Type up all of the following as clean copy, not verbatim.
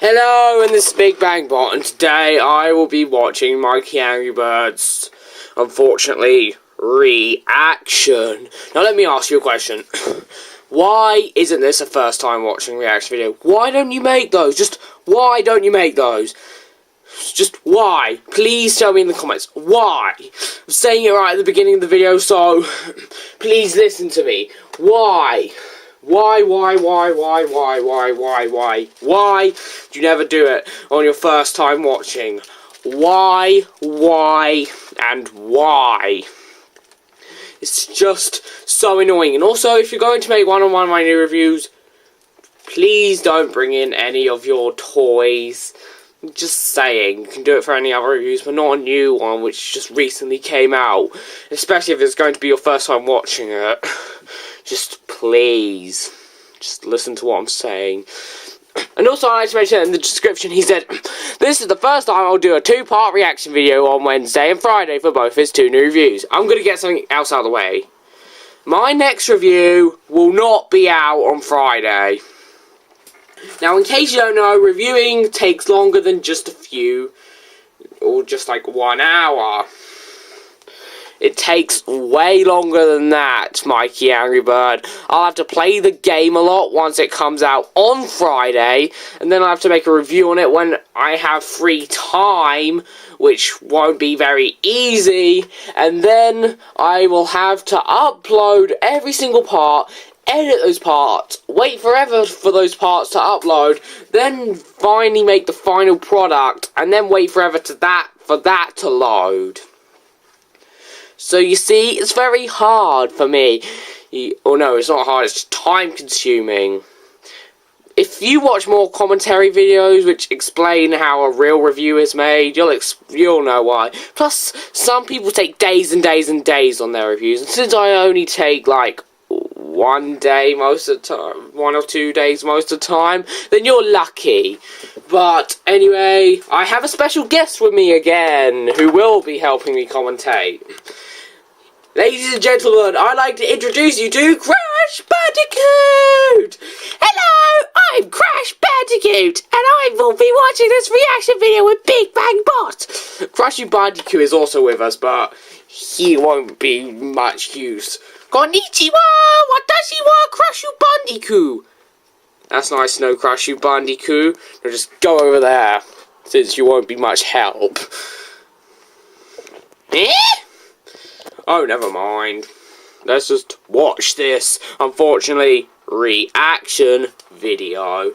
Hello, and this is Big Bang Bot, and today I will be watching MikeyAngryBirds, unfortunately, reaction. Now let me ask you a question. Why isn't this a first time watching reaction video? Why don't you make those? Just why don't you make those? Just why? Please tell me in the comments. Why? I'm saying it right at the beginning of the video, so please listen to me. Why? Why do you never do it on your first time watching? Why, and why? It's just so annoying. And also, if you're going to make one of my new reviews, please don't bring in any of your toys. Just saying, you can do it for any other reviews, but not a new one which just recently came out. Especially if it's going to be your first time watching it. Just please, just listen to what I'm saying. And also, I like to mention in the description, he said, this is the first time I'll do a 2-part reaction video on Wednesday and Friday for both his 2 new reviews. I'm going to get something else out of the way. My next review will not be out on Friday. Now, in case you don't know, reviewing takes longer than just a few, or just like 1 hour. It takes way longer than that, MikeyAngryBird. I'll have to play the game a lot once it comes out on Friday, and then I'll have to make a review on it when I have free time, which won't be very easy, and then I will have to upload every single part, edit those parts, wait forever for those parts to upload, then finally make the final product, and then wait forever for that to load. So you see, it's very hard for me. Oh no, it's not hard, it's just time consuming. If you watch more commentary videos which explain how a real review is made, you'll know why. Plus, some people take days and days and days on their reviews, and since I only take like 1 day most of the time, 1 or 2 days most of the time, then you're lucky. But anyway, I have a special guest with me again, who will be helping me commentate. Ladies and gentlemen, I'd like to introduce you to Crash Bandicoot! Hello, I'm Crash Bandicoot, and I will be watching this reaction video with Big Bang Bot. Crash Bandicoot is also with us, but he won't be much use. Konnichiwa! What does he want, Crash Bandicoot? That's nice to know, Crash Bandicoot. Now just go over there, since you won't be much help. Eh? Oh, never mind. Let's just watch this, unfortunately, reaction video.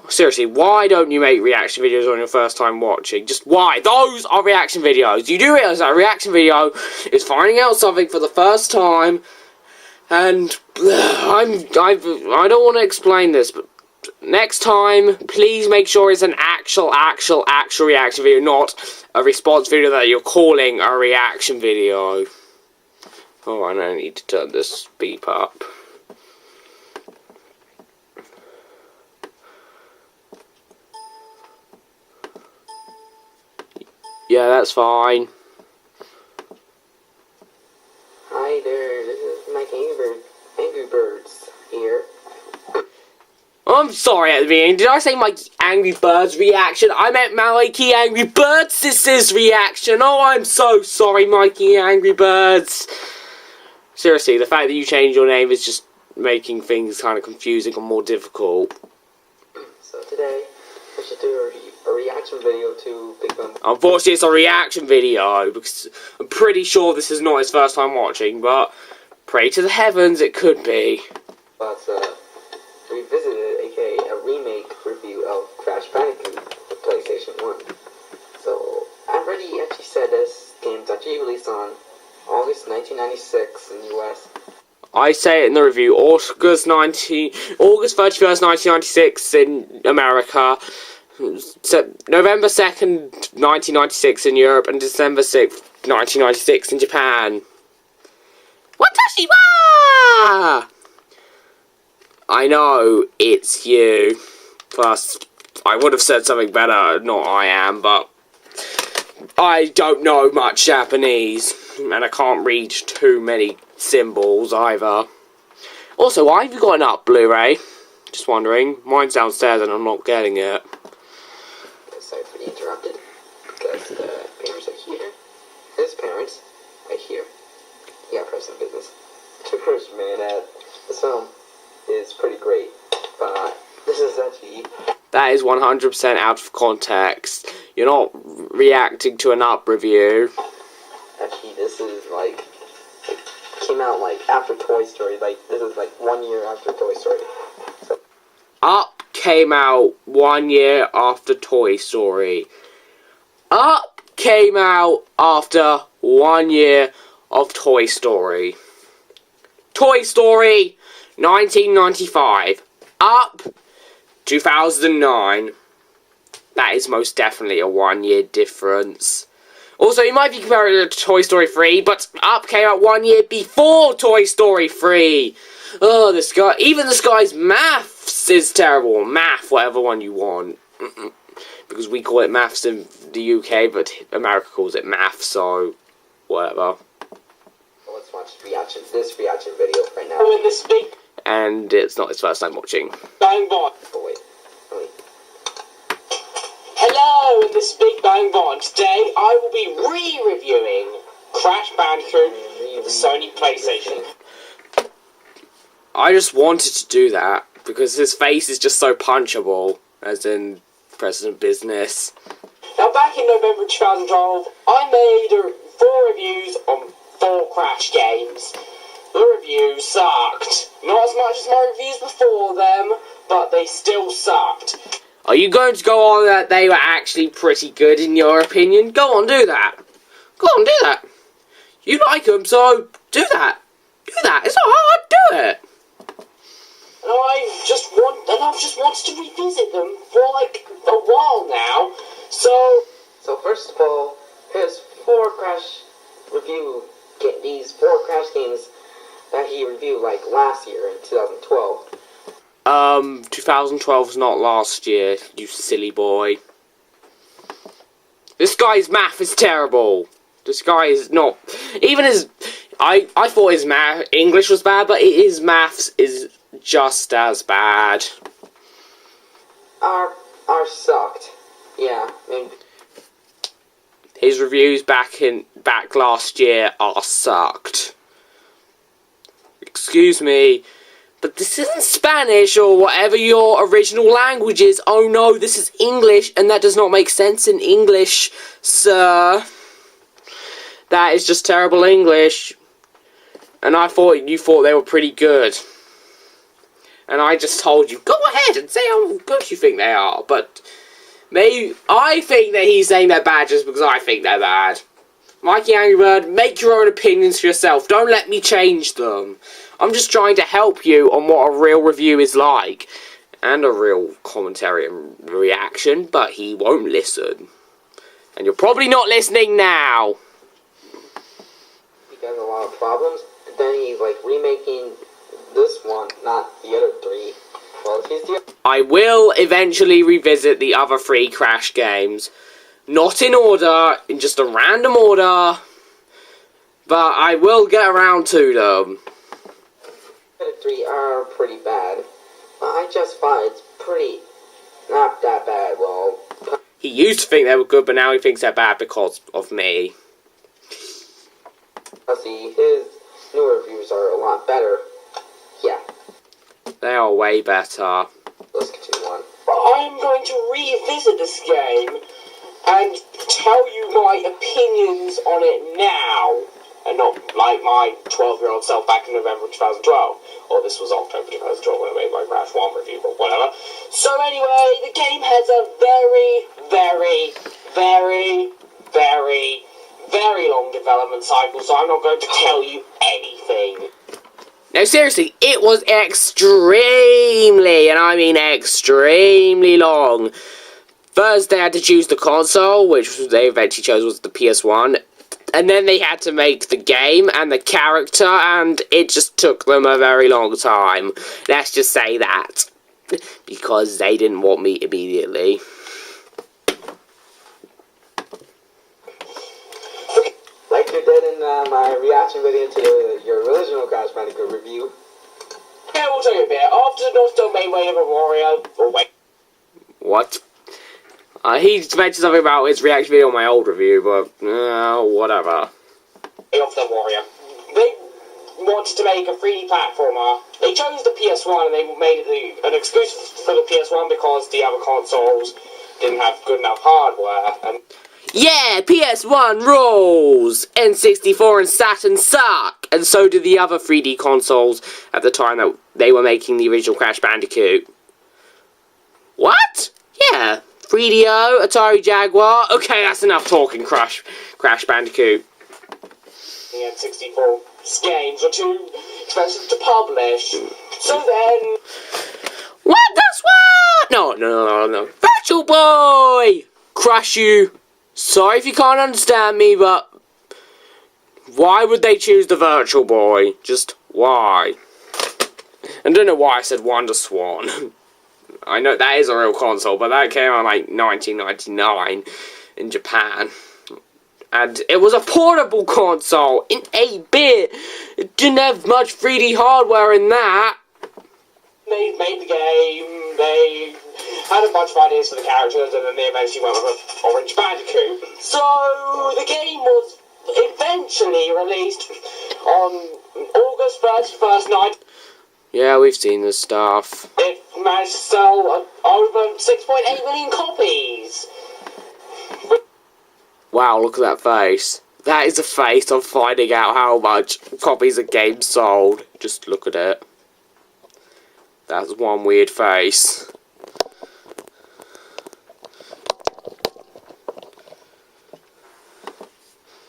Seriously, why don't you make reaction videos on your first time watching? Just why? Those are reaction videos. You do realize that a reaction video is finding out something for the first time, and I don't want to explain this, but next time, please make sure it's an actual reaction video, not a response video that you're calling a reaction video. Oh, and I need to turn this beep up. Yeah, that's fine. Hi there, this is MikeyAngryBirds here. I'm sorry at the beginning. Did I say MikeyAngryBirds reaction? I meant MikeyAngryBirds. This is reaction. Oh, I'm so sorry, MikeyAngryBirds. Seriously, the fact that you changed your name is just making things kind of confusing and more difficult. So today, we should do a reaction video to Big Bang. Unfortunately, it's a reaction video, because I'm pretty sure this is not his first time watching, but pray to the heavens it could be. But, revisited, aka a remake review of Crash Bandicoot for PlayStation 1. So, I've already actually said this game's actually released on August 1996 in the US. I say it in the review, August 31st, 1996 in America, November 2nd, 1996 in Europe, and December 6th, 1996 in Japan. Watashi wa! I know, it's you. Plus, I would have said something better, not I am, but I don't know much Japanese, and I can't read too many symbols either. Also, why have you got an up Blu-ray? Just wondering. Mine's downstairs and I'm not getting it. sorry for the interrupted. Because the parents are here. His parents are here. Yeah, personal business. To first, man, this film is pretty great. But this is actually... That is 100% out of context. You're not reacting to an Up review. Actually, this is like... It came out like after Toy Story. Like, this is like 1 year after Toy Story. So. Up came out 1 year after Toy Story. Up came out after 1 year of Toy Story. Toy Story, 1995. Up, 2009. That is most definitely a 1 year difference. Also, you might be comparing it to Toy Story 3, but Up came out 1 year before Toy Story 3. Oh, this guy, even this guy's maths is terrible. Math, whatever one you want. Because we call it maths in the UK, but America calls it math, so whatever. Let's watch this reaction video right now. In this big... And it's not his first time watching. Bang Bond. Oh, wait. Hello, in this Big Bang Bond. Today I will be re-reviewing Crash Bandicoot for the Sony PlayStation. I just wanted to do that because his face is just so punchable, as in President Business. Now, back in November 2012, I made 4 reviews on 4 Crash games. The reviews sucked. Not as much as my reviews before them, but they still sucked. Are you going to go on that they were actually pretty good in your opinion? Go on, do that. Go on, do that. You like them, so do that. Do that. It's not hard. Do it. And I've just wanted to revisit them for like a while now. So first of all, here's 4 Crash these 4 Crash games that he reviewed like last year in 2012. 2012's not last year, you silly boy. This guy's math is terrible. This guy is not... Even his... I thought his English was bad, but his maths is just as bad. Our sucked. Yeah, I mean... His reviews back last year are sucked. Excuse me, but this isn't Spanish or whatever your original language is. Oh no, this is English, and that does not make sense in English, sir. That is just terrible English. And I thought you thought they were pretty good. And I just told you, go ahead and say how good you think they are, but... Maybe I think that he's saying they're bad just because I think they're bad. MikeyAngryBird, make your own opinions for yourself. Don't let me change them. I'm just trying to help you on what a real review is like. And a real commentary and reaction, but he won't listen. And you're probably not listening now. He got a lot of problems. And then he's like remaking this one, not the other 3. Well, I will eventually revisit the other 3 Crash games. Not in order, in just a random order. But I will get around to them. The other 3 are pretty bad. But I just find it's pretty... not that bad, well... He used to think they were good, but now he thinks they're bad because of me. See, his new reviews are a lot better. Yeah. They are way better. Let's continue on. I'm going to revisit this game and tell you my opinions on it now. And not like my 12-year-old self back in November 2012. Or this was October 2012 when I made my Crash 1 review, but whatever. So anyway, the game has a very long development cycle, so I'm not going to tell you anything. No, seriously, it was extremely, and I mean extremely long. First, they had to choose the console, which they eventually chose was the PS1. And then they had to make the game and the character, and it just took them a very long time. Let's just say that. Because they didn't want me immediately. Like you did in my reaction video to your original Crash Bandicoot review. Yeah, we'll tell you a bit. After the North Domain Way of a Warrior... Oh, wait. What? He mentioned something about his reaction video on my old review, but whatever. Of the Warrior. They wanted to make a 3D platformer. They chose the PS1 and they made it an exclusive for the PS1 because the other consoles didn't have good enough hardware. And yeah, PS1 rules! N64 and Saturn suck! And so did the other 3D consoles at the time that they were making the original Crash Bandicoot. What? Yeah, 3DO, Atari Jaguar. Okay, that's enough talking, Crash Bandicoot. the N64 games are too expensive to publish. So then... What? That's what? No. Virtual Boy! Crush you. Sorry if you can't understand me, but... why would they choose the Virtual Boy? Just why? I don't know why I said Wonder Swan. I know that is a real console, but that came out like 1999 in Japan. And it was a portable console in 8-bit. It didn't have much 3D hardware in that. They made the game, they had a bunch of ideas for the characters, and then they eventually went with Orange Bandicoot. So, the game was eventually released on August 31st, Yeah, we've seen this stuff. It managed to sell over 6.8 million copies. Wow, look at that face. That is a face of finding out how much copies of games sold. Just look at it. That's one weird face.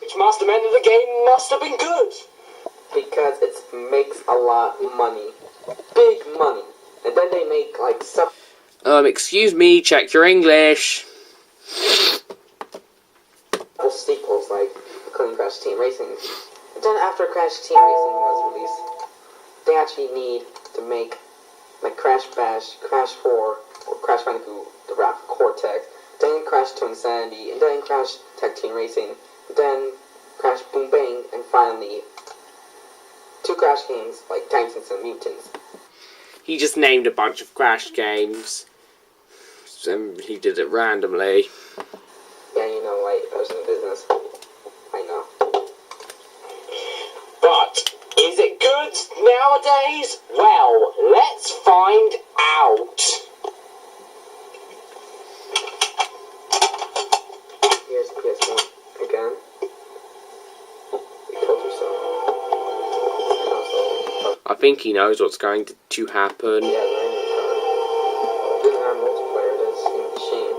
Which must have meant that the game must have been good. Because it makes a lot of money. Big money. And then they make, like, stuff... Excuse me, check your English. sequels, like, including Crash Team Racing. And then after Crash Team Racing was released, they actually need to make, like, Crash Bash, Crash 4, or Crash Bandicoot, The Wrath of Cortex, then Crash to Insanity, and then Crash Tag Team Racing, then Crash Boom Bang, and finally, 2 Crash games, like Titans and Mutants. He just named a bunch of Crash games. And he did it randomly. Yeah, you know, like, person of business. I know. But, is it good nowadays? Well, let's find out. Here's PS1 again. You told yourself. And also, I think he knows what's going to happen. yeah, learning card. Doesn't have multiplayer, it does in the machine.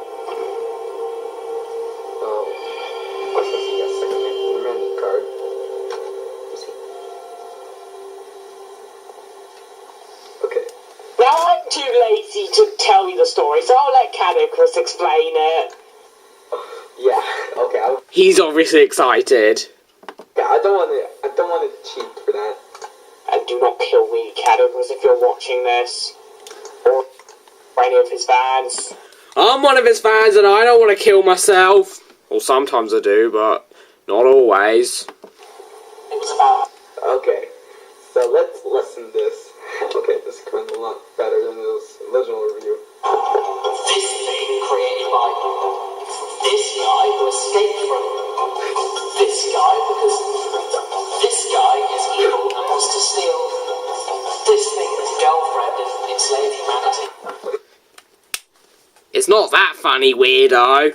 Oh, let's see a second memory card. Let's see. Okay. Now, I'm too lazy to tell you the story, so I'll let Cadocus explain it. Yeah, okay. He's obviously excited. Yeah, I don't want to cheat for that. And do not kill me, Cadocus, if you're watching this. Or any of his fans. I'm one of his fans and I don't want to kill myself. Well, sometimes I do, but not always. It was about... Okay, so let's listen to this. Okay, this is going a lot better than this original review. this thing created by this guy who escaped from this guy because this guy is evil and wants to steal this thing's girlfriend and enslave humanity. It's not that funny, weirdo.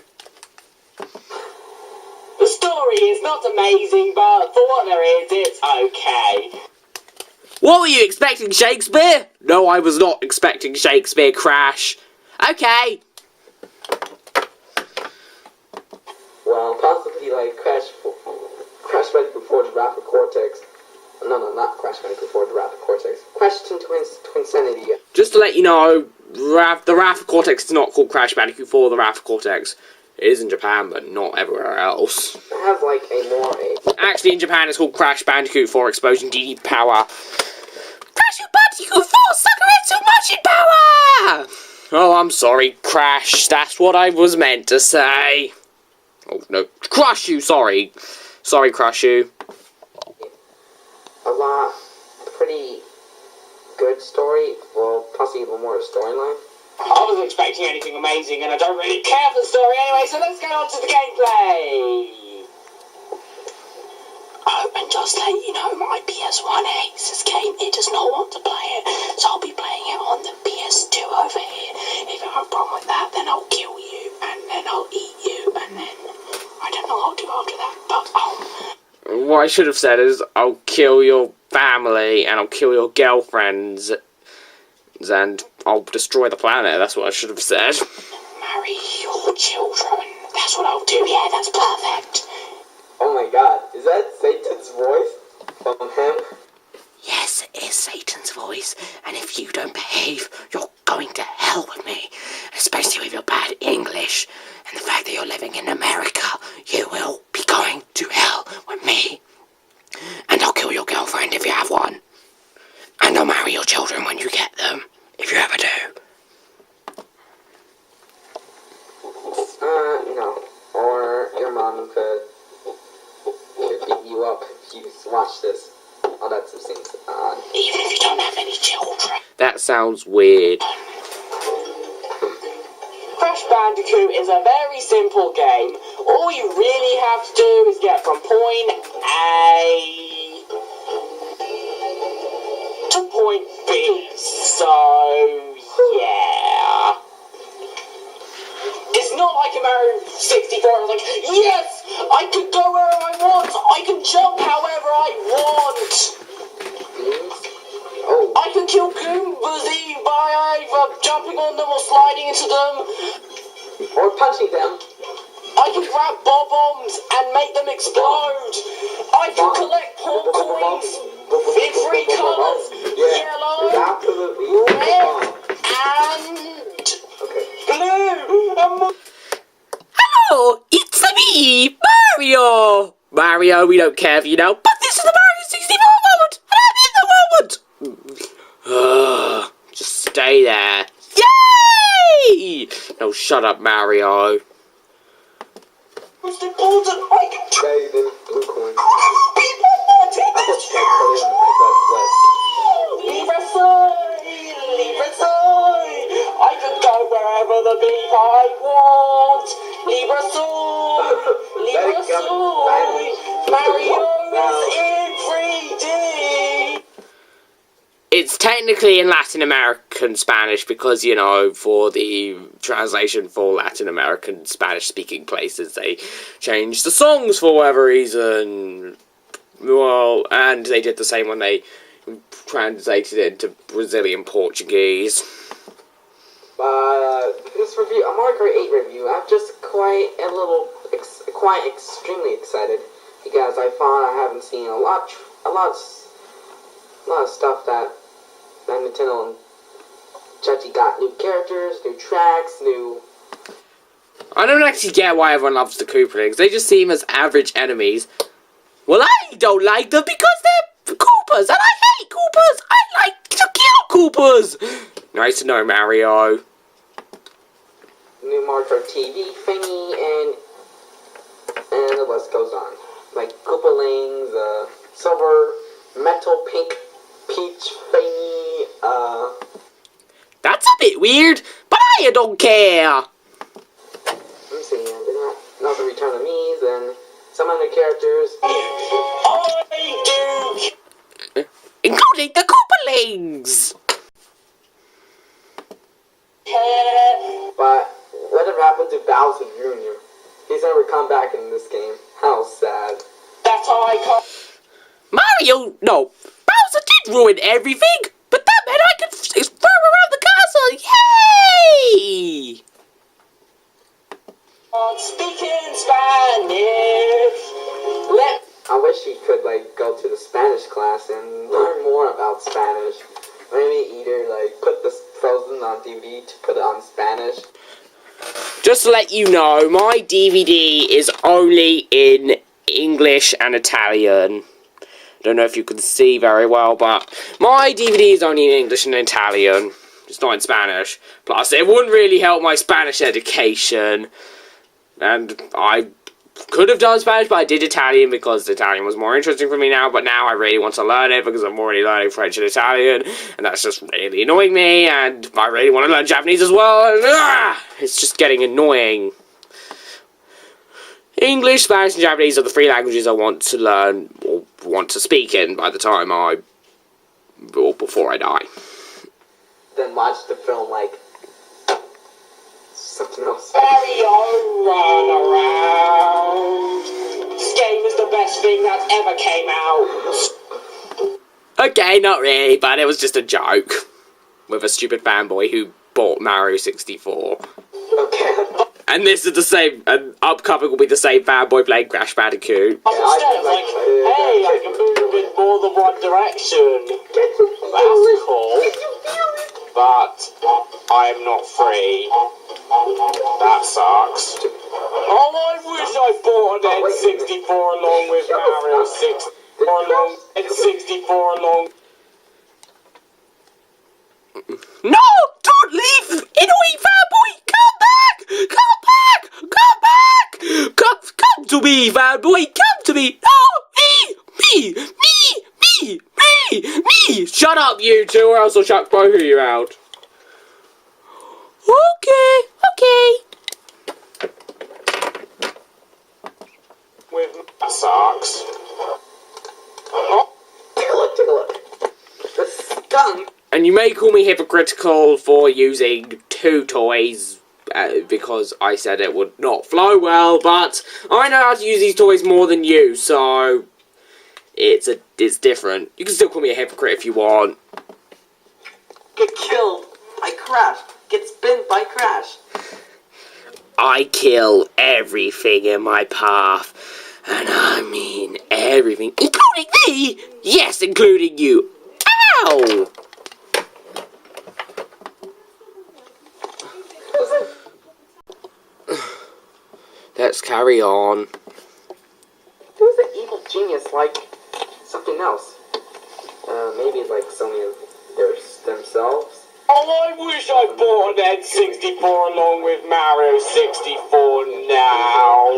The story is not amazing, but for what there is, it's okay. What were you expecting, Shakespeare? No, I was not expecting Shakespeare, Crash. Okay. Well, possibly like Crash Bandicoot 4 The Wrath of Cortex. No, not Crash Bandicoot 4 The Wrath of Cortex. Crash to Insanity. Just to let you know, the Wrath of Cortex is not called Crash Bandicoot 4 The Wrath of Cortex. It is in Japan, but not everywhere else. It has like a Actually, in Japan, it's called Crash Bandicoot 4 Explosion DD Power. Crash Bandicoot 4 sucker in so much in power! Oh, I'm sorry, Crash. That's what I was meant to say. Oh, no. Crush you, sorry. Sorry, Crush you. pretty good story. Well, possibly a little more storyline. I wasn't expecting anything amazing, and I don't really care for the story anyway, so let's get on to the gameplay! Oh, and just to let you know, my PS1 hates this game. It does not want to play it, so I'll be playing it on the PS2 over here. If you have a problem with that, then I'll kill you, and then I'll eat you, and then I don't know what I'll do after that, but What I should have said is, I'll kill your family, and I'll kill your girlfriends, and I'll destroy the planet. That's what I should have said. Marry your children. That's what I'll do. Yeah, that's perfect. Oh my god, is that Satan's voice from him? Yes, it is Satan's voice, and if you don't behave, you're going to hell with me. Especially with your bad English, and the fact that you're living in America, you will be going to hell with me. And I'll kill your girlfriend if you have one. And I'll marry your children when you get them, if you ever do. No. Or your mom could beat you up if you watch this. Oh, that seems odd. Even if you don't have any children. That sounds weird. Crash Bandicoot is a very simple game. All you really have to do is get from point A to point B. So, yeah. It's not like a Mario 64. I was like, yes, I can go wherever I want. I can jump however I want. Oh. I can kill Goombas by either jumping on them or sliding into them. Or punching them. I can grab bob-bombs and make them explode. I can collect pork coins in 3 colours. Yellow, red, and blue. Hello, it's me, Mario! Mario, we don't care if you know, but this is the Mario 64 moment, and I'm in the moment! Just stay there. Yay! No, shut up, Mario. Most important, I can They blue coin. people wanting I this. put it in the Libra side, Libra side. I can go wherever the beep I want. Libra side, Libra side. Mario's in 3D. It's technically in Latin American Spanish because, you know, for the translation for Latin American Spanish-speaking places, they changed the songs for whatever reason. Well, and they did the same when they translated it into Brazilian Portuguese. This review, a Mario Kart 8 review, I'm just quite extremely excited because I found I haven't seen a lot of stuff that Nintendo and Chachi got. New characters, new tracks, new... I don't actually get why everyone loves the Koopalings. They just seem as average enemies. Well, I don't like them because they're Koopas, and I hate Koopas! I like to kill Koopas! Nice to know, Mario. New Mario Kart TV thingy, and the list goes on. Like Koopalings, silver, metal, pink, peach thingy, That's a bit weird, but I don't care. let me see, not the Return of Me's, and some other characters. I do. Including the Koopalings! But whatever happened to Bowser Jr.? He's never come back in this game. How sad. That's how I call. Mario, no. Bowser did ruin everything, but that meant I could throw around the castle. Yay! Speaking Spanish. I wish he could, go to the Spanish class and learn more about Spanish. Maybe either, put this Frozen on DVD to put it on Spanish. Just to let you know, my DVD is only in English and Italian. Don't know if you can see very well, but my DVD is only in English and Italian. It's not in Spanish. Plus, it wouldn't really help my Spanish education. And I could have done Spanish, but I did Italian because Italian was more interesting for me now, but now I really want to learn it because I'm already learning French and Italian, and that's just really annoying me, and I really want to learn Japanese as well, and it's just getting annoying. English, Spanish, and Japanese are the 3 languages I want to learn, or want to speak in by the time or before I die. Then watch the film like something else. Mario run around. This game is the best thing that ever came out. Okay, not really, but it was just a joke. With a stupid fanboy who bought Mario 64. Okay. And this is the same, and upcoming will be the same fanboy playing Crash Bandicoot. Instead, like, hey, I can move a bit more than one direction. That's cool. But I am not free. That sucks. Oh, I wish I bought an N64 along with Mario 64 along N64 along. No! Don't leave! Annoying fanboy! Come back! Come back! Come back! Come to me, fanboy! Come to me! No! Me! Shut up, you two, or else I'll chuck both of you out. Okay. With that sucks. Take a look. The skunk. And you may call me hypocritical for using 2 toys, because I said it would not flow well, but I know how to use these toys more than you, so it's different. You can still call me a hypocrite if you want. Get killed by Crash. Get spinned by Crash. I kill everything in my path, and I mean everything, including me! Yes, including you. Ow! Let's carry on. Who's an evil genius like something else? Maybe like Sony themselves. Oh, I wish I bought an N64 along with Mario 64 now.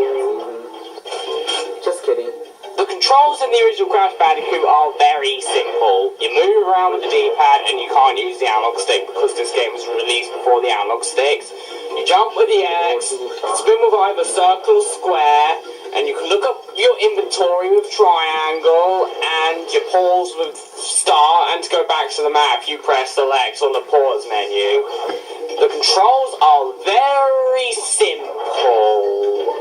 Just kidding. The controls in the original Crash Bandicoot are very simple. You move around with the D-pad and you can't use the analog stick because this game was released before the analog sticks. You jump with the X, spin with either circle or square, and you can look up your inventory with triangle, and you pause with start, and to go back to the map you press select on the pause menu. The controls are very simple.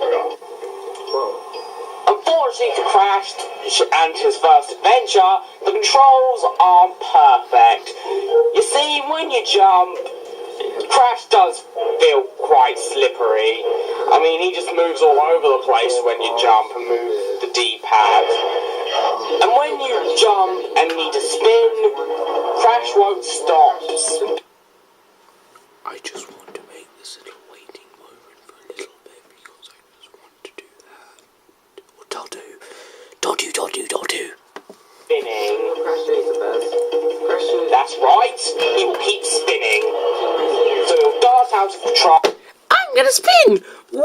Unfortunately for Crash and his first adventure, the controls aren't perfect. You see, when you jump, Crash does feel quite slippery. I mean, he just moves all over the place when you jump and move the D-pad. And when you jump and need to spin, Crash won't stop. I just want to make this little waiting moment for a little bit because I just want to do that. Don't do. Spinning. Crash is the best. Crash is... That's right, he will keep spinning. So he'll dart out of control. I'm gonna spin! Whee!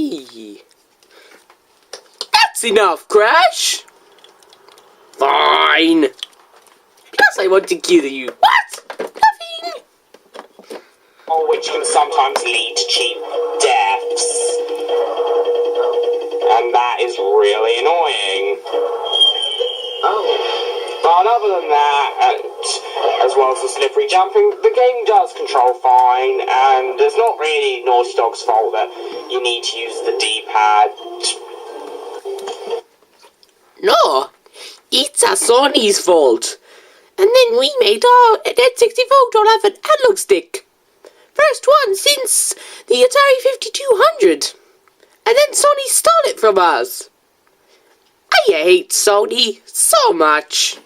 Whee! That's enough, Crash! Fine! Plus I want to kill you. What? Nothing! Which can sometimes lead to cheap deaths. And that is really annoying. Oh. But other than that, as well as the slippery jumping, the game does control fine, and it's not really Naughty Dog's fault that you need to use the D-pad. No, it's a Sony's fault. And then we made our N64 don't have an analog stick. First one since the Atari 5200. And then Sony stole it from us. I hate Sony so much.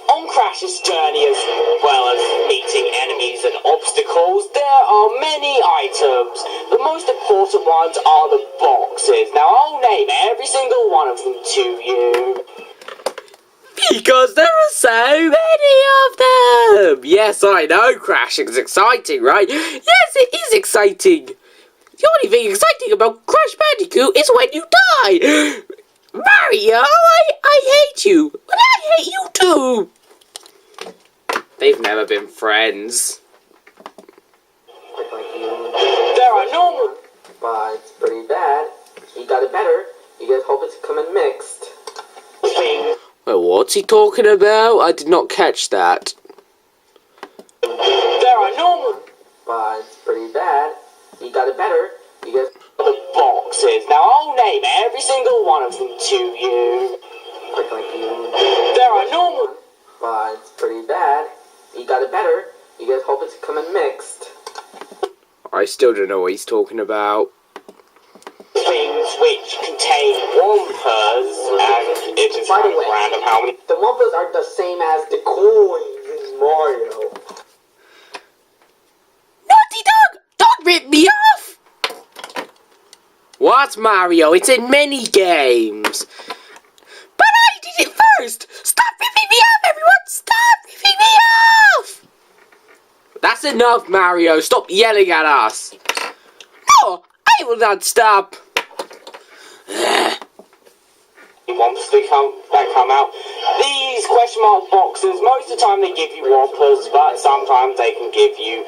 Oh, On Crash's journey, as well as meeting enemies and obstacles, there are many items. The most important ones are the boxes. Now, I'll name every single one of them to you. Because there are so many of them! Yes, I know, Crash. It's exciting, right? Yes, it is exciting. The only thing exciting about Crash Bandicoot is when you die! Mario, I hate you! And I hate you too! They've never been friends. There are normal, but it's pretty bad. You got it better. You guys hope it's coming mixed. Well, what's he talking about? I did not catch that. There are normal, But it's pretty bad. You got it better. You guys. the boxes. Now, I'll name every single one of them to you. There are normal, But it's pretty bad. You got it better. You guys hope it's coming mixed. I still don't know what he's talking about. things which contain Wampas, and it is By the kind of way, random how many. The Wumpas are the same as the coins in Mario. Naughty dog! Don't rip me off! What, Mario? It's in mini games. But I did it first! Stop ripping me off, everyone! Stop ripping me off! That's enough, Mario. Stop yelling at us. No, I will not stop. Wampas that come out. These question mark boxes, most of the time they give you Wampas, but sometimes they can give you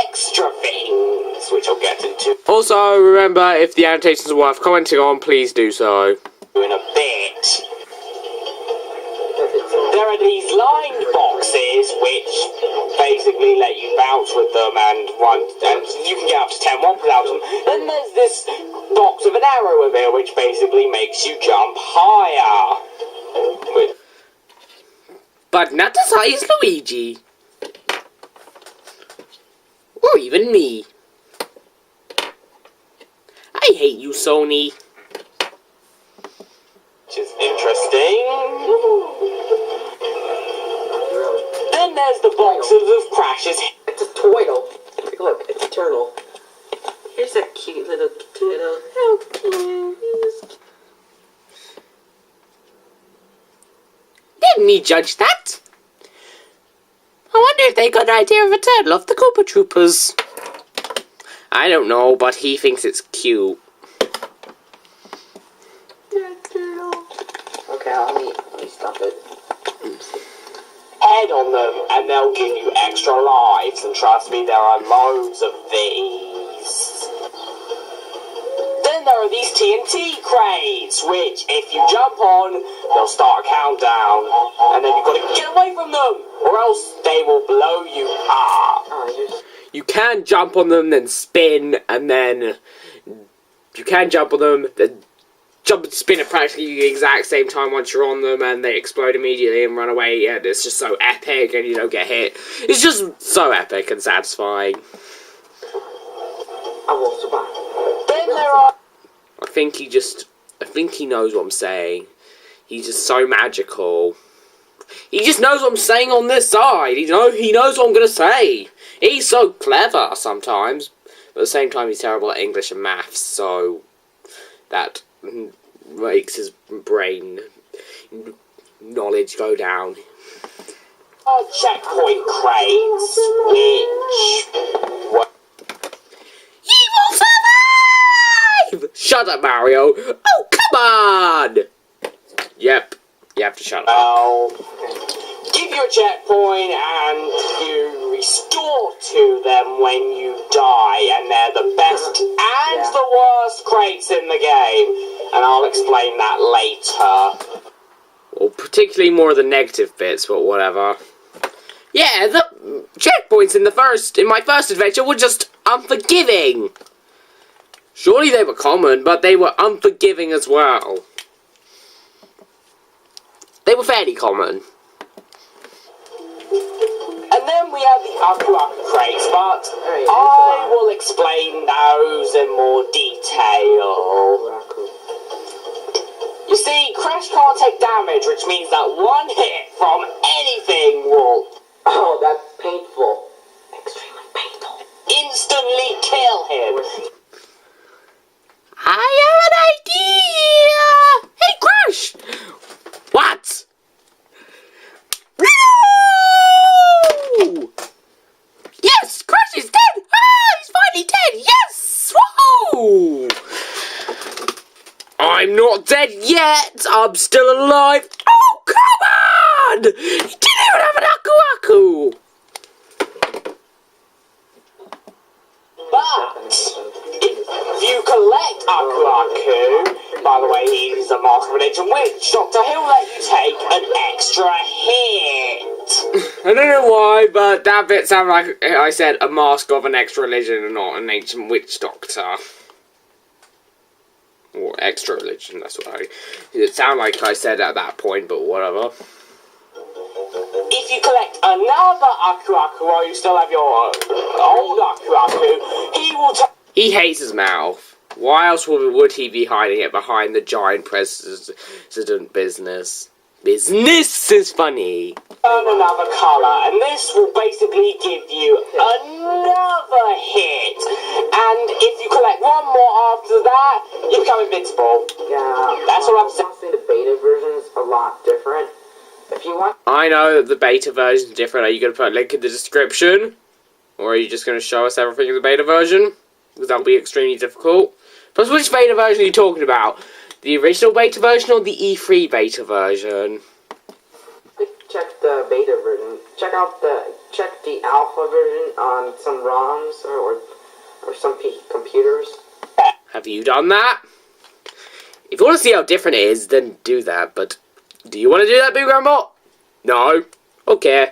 extra things, which I'll get into Also, remember, if the annotations are worth commenting on, please do so. in a bit. There are these lined boxes which basically let you bounce with them and you can get up to 10 Wampas out of them. Then there's this box with an arrow in it which basically makes you jump higher. But not as high as Luigi. Or even me. I hate you, Sony. Which is interesting. Then there's the boxes of Crash's. It's a turtle. Look, it's a turtle. Here's a cute little turtle. How cute. Didn't me judge that. I wonder if they got an idea of a turtle off the Koopa Troopers. I don't know, but he thinks it's cute. Okay, let me stop it. Head on them and they'll give you extra lives, and trust me, there are loads of these. Then there are these TNT crates, which if you jump on, they'll start a countdown, and then you've got to get away from them, or else they will blow you up. You can jump on them, then spin, and then you can jump on them, then jump and spin at practically the exact same time once you're on them, and they explode immediately and run away, and it's just so epic, and you don't get hit. It's just so epic and satisfying. I will survive. Then there are. I think he knows what I'm saying. He's just so magical. He just knows what I'm saying on this side. He knows what I'm gonna say. He's so clever sometimes, but at the same time he's terrible at English and maths, so that makes his brain knowledge go down. Checkpoint crates, which. He will survive! Shut up, Mario! Oh, come on! Yep, you have to shut up. I'll give you a checkpoint and you restore to them when you die, and they're the best and the worst crates in the game. And I'll explain that later. Well, particularly more of the negative bits, but whatever. Yeah, the checkpoints in my first adventure were just unforgiving. Surely they were common, but they were unforgiving as well. They were fairly common. And then we have the Aku crates, but I will explain those in more detail. You see, Crash can't take damage, which means that one hit from anything will Oh, that's painful. Extremely painful. instantly kill him. I have an idea! Hey, Crash! What? No! Yes, Crash is dead! Ah, he's finally dead! Yes! Woohoo! I'm not dead yet! I'm still alive! Oh, come on! He didn't even have an Aku Aku! But if you collect Aku Aku, by the way, he's a Master of an Ancient Witch Doctor, he'll let you take an extra hit. I don't know why, but that bit sounded like I said a mask of an extra religion and not an ancient witch doctor. Or extra religion, that's what it sounded like I said at that point, but whatever. If you collect another Aku Aku while you still have your old Aku Aku, he will He hates his mouth. Why else would he be hiding it behind the giant president business? Business is funny. turn another colour, and this will basically give you another hit. And if you collect one more after that, you become invincible. Yeah. That's what I'm saying. Honestly, the beta version's a lot different. If you want... I know that the beta version is different. Are you going to put a link in the description? Or are you just going to show us everything in the beta version? Because that'll be extremely difficult. Plus, which beta version are you talking about? The original beta version or the E3 beta version? Check the beta version. Check the alpha version on some ROMs or some computers. Have you done that? If you want to see how different it is, then do that. But do you want to do that, Big Grandma? No? Okay.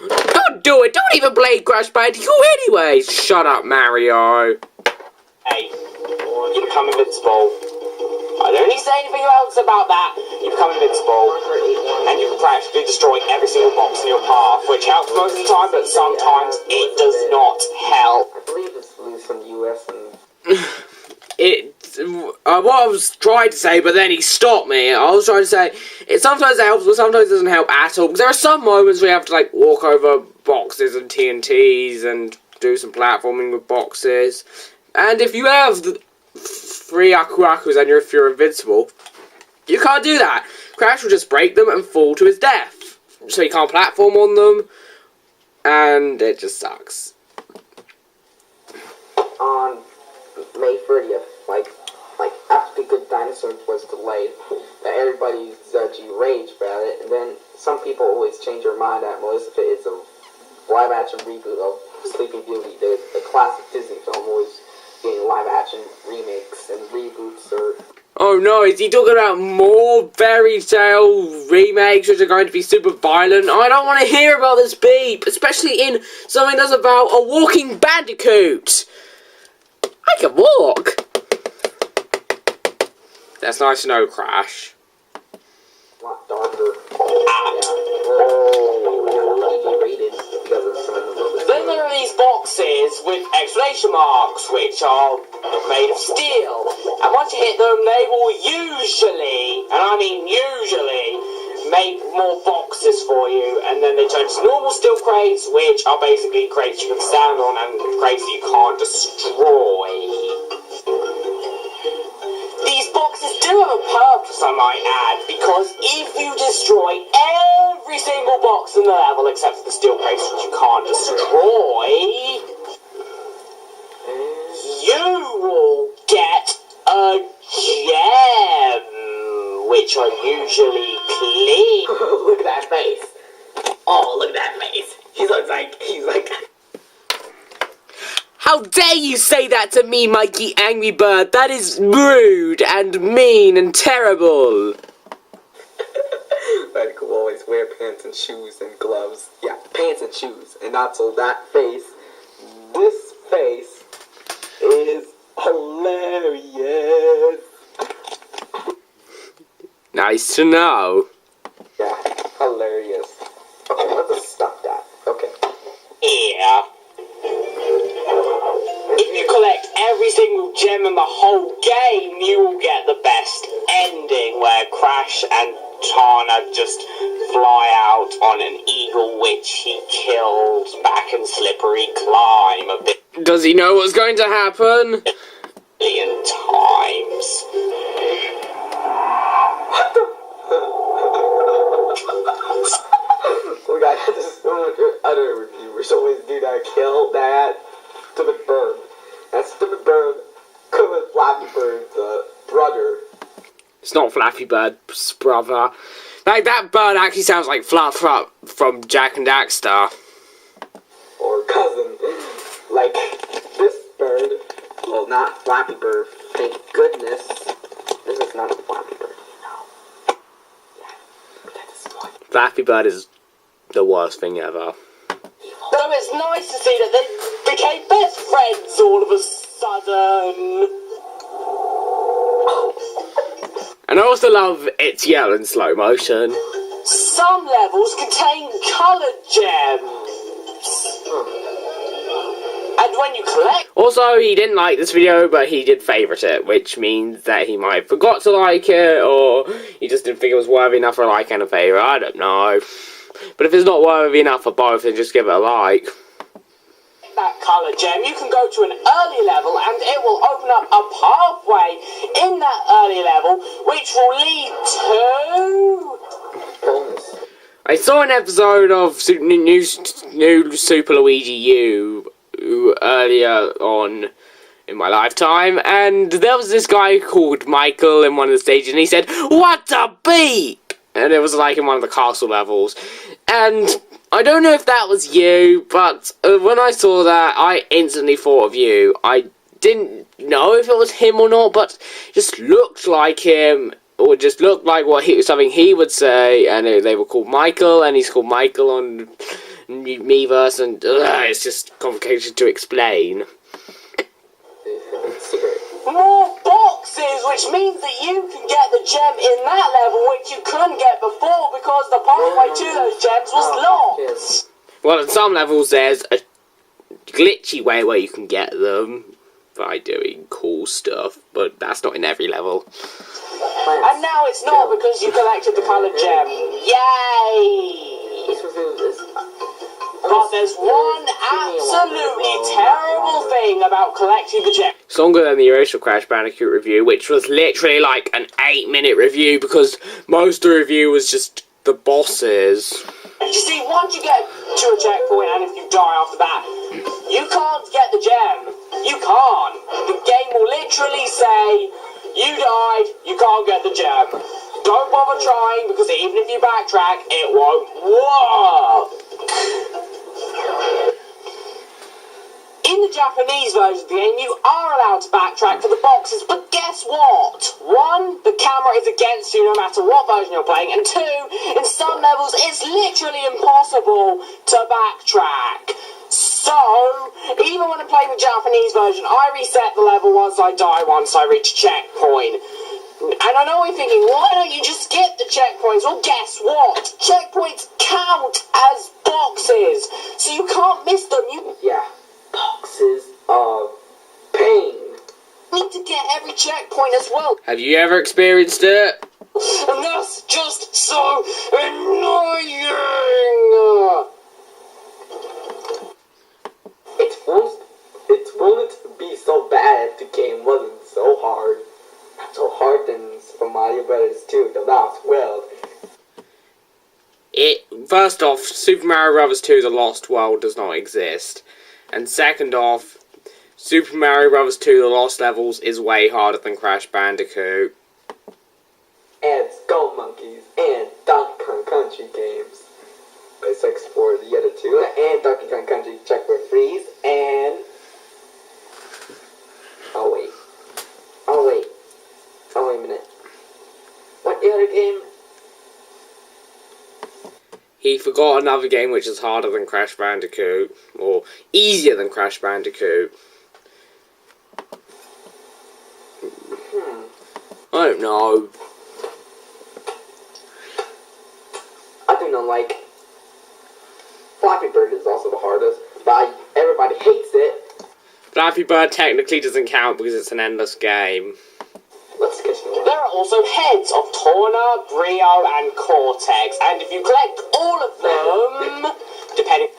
Don't do it! Don't even play Crash Bandicoot anyway! Shut up, Mario. Hey, you become invincible. I don't need to say anything else about that. You become invincible. And you can practically destroy every single box in your path, which helps most of the time, but sometimes it does not help. I believe it's released in the US and... What I was trying to say, but then he stopped me. I was trying to say, it sometimes helps, but sometimes it doesn't help at all. Because there are some moments where you have to, like, walk over boxes and TNTs and do some platforming with boxes. And if you have the 3 Aku Akus and if you're invincible, you can't do that. Crash will just break them and fall to his death. So you can't platform on them. And it just sucks. On May 30th, like after the Good Dinosaur was delayed, that everybody's rage about it, and then some people always change their mind that most of it is a live-action reboot of Sleeping Beauty, the classic Disney film, always getting live-action remakes and reboots or... Oh no, is he talking about more fairy tale remakes which are going to be super violent? I don't want to hear about this beep, especially in something that's about a walking bandicoot. I can walk. That's nice to know, Crash. A lot darker. Rated because of some of the... Then there are these boxes with exclamation marks, which are made of steel. And once you hit them, they will usually, and I mean usually, make more boxes for you. And then they turn to normal steel crates, which are basically crates you can stand on and crates that you can't destroy. These boxes do have a purpose, I might add, because if you destroy every single box in the level except for the steel crates which you can't destroy, you will get a gem, which are usually clean. Look at that face. Oh, look at that face. He's like... How dare you say that to me, Mikey Angry Bird? That is rude and mean and terrible. Like, will always wear pants and shoes and gloves. Yeah, pants and shoes. And not so that face. This face is hilarious. Nice to know. Yeah, hilarious. Okay, let's just stop that. Okay. Yeah. If you collect every single gem in the whole game, you will get the best Crash and Tana just fly out on an eagle which he killed back in Slippery Climb a Does he know what's going to happen? billion times. We got this other reviewers always do that. Kill that stupid bird. That stupid bird could with Flappy Bird's brother. It's not Flappy Bird's brother. Like, that bird actually sounds like Fluff from Jack and Daxter. Or cousin. Like this bird. Well, not Flappy Bird. Thank goodness. This is not a Flappy Bird. No. Yeah. But that's a smart. Flappy Bird is the worst thing ever. So it's nice to see that they became best friends all of a sudden. And I also love It's Yellow in slow motion. Some levels contain coloured gems. And when you collect Also, he didn't like this video, but he did favourite it, which means that he might have forgot to like it, or he just didn't think it was worthy enough for a like and a favourite. I don't know. But if it's not worthy enough for both, then just give it a like. that colour gem, you can go to an early level and it will open up a pathway in that early level which will lead to... I saw an episode of new Super Luigi U earlier on in my lifetime, and there was this guy called Michael in one of the stages, and he said, "What a beep!" And it was like in one of the castle levels. And I don't know if that was you, but when I saw that, I instantly thought of you. I didn't know if it was him or not, but it just looked like him, or just looked like something he would say, and they were called Michael, and he's called Michael on Miiverse, and it's just complicated to explain. More boxes, which means that you can get the gem in that level which you couldn't get before because the pathway to those gems was locked. Well, in some levels there's a glitchy way where you can get them by doing cool stuff, but that's not in every level. And now it's not because you collected the coloured gem. Yay! But there's one absolutely terrible thing about collecting the gem. It's longer than the original Crash Bandicoot review, which was literally like an 8-minute review because most of the review was just the bosses. You see, once you get to a checkpoint and if you die after that, you can't get the gem. You can't. The game will literally say, you died, you can't get the gem. Don't bother trying because even if you backtrack, it won't work. In the Japanese version of the game, you are allowed to backtrack for the boxes, but guess what? One, the camera is against you no matter what version you're playing, and two, in some levels, it's literally impossible to backtrack. So, even when I'm playing the Japanese version, I reset the level once I die, once I reach checkpoint. And I know you're thinking, why don't you just skip the checkpoints? Well, guess what? Checkpoints count as boxes, so you can't miss them. Yeah, boxes of pain. You need to get every checkpoint as well. Have you ever experienced it? And that's just so annoying! It wouldn't be so bad if the game wasn't so hard. Not so hard than Super Mario Brothers 2, The Lost World. First off, Super Mario Bros. 2 The Lost World does not exist. And second off, Super Mario Bros. 2 The Lost Levels is way harder than Crash Bandicoot. And Skull Monkeys and Donkey Kong Country games. It's like for the other two. And Donkey Kong Country Checkpoint Freeze. And... Oh wait a minute. What the other game? He forgot another game which is harder than Crash Bandicoot. Or easier than Crash Bandicoot. I don't know. I do not like... Flappy Bird is also the hardest, but everybody hates it. Flappy Bird technically doesn't count because it's an endless game. Let's continue. There are also heads of Torna, Brio, and Cortex. And if you collect all of them, depending...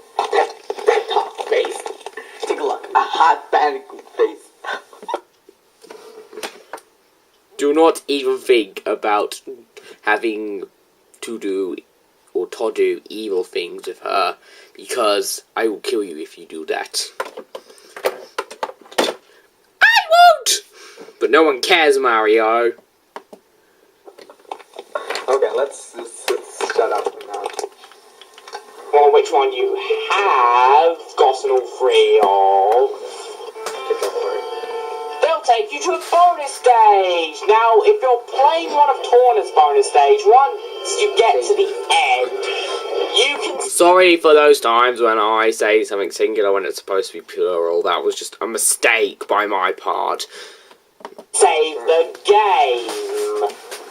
That top face. Take a look. A hot Bandicoot face. Do not even think about having to do or to do evil things with her, because I will kill you if you do that. I won't! But no one cares, Mario. Okay, let's shut up now. Well, which one you have gotten all three of? Get that part. They'll take you to a bonus stage! Now, if you're playing one of Torna's bonus stage, once you get to the end, you can... Sorry for those times when I say something singular when it's supposed to be plural. That was just a mistake by my part. Save the game,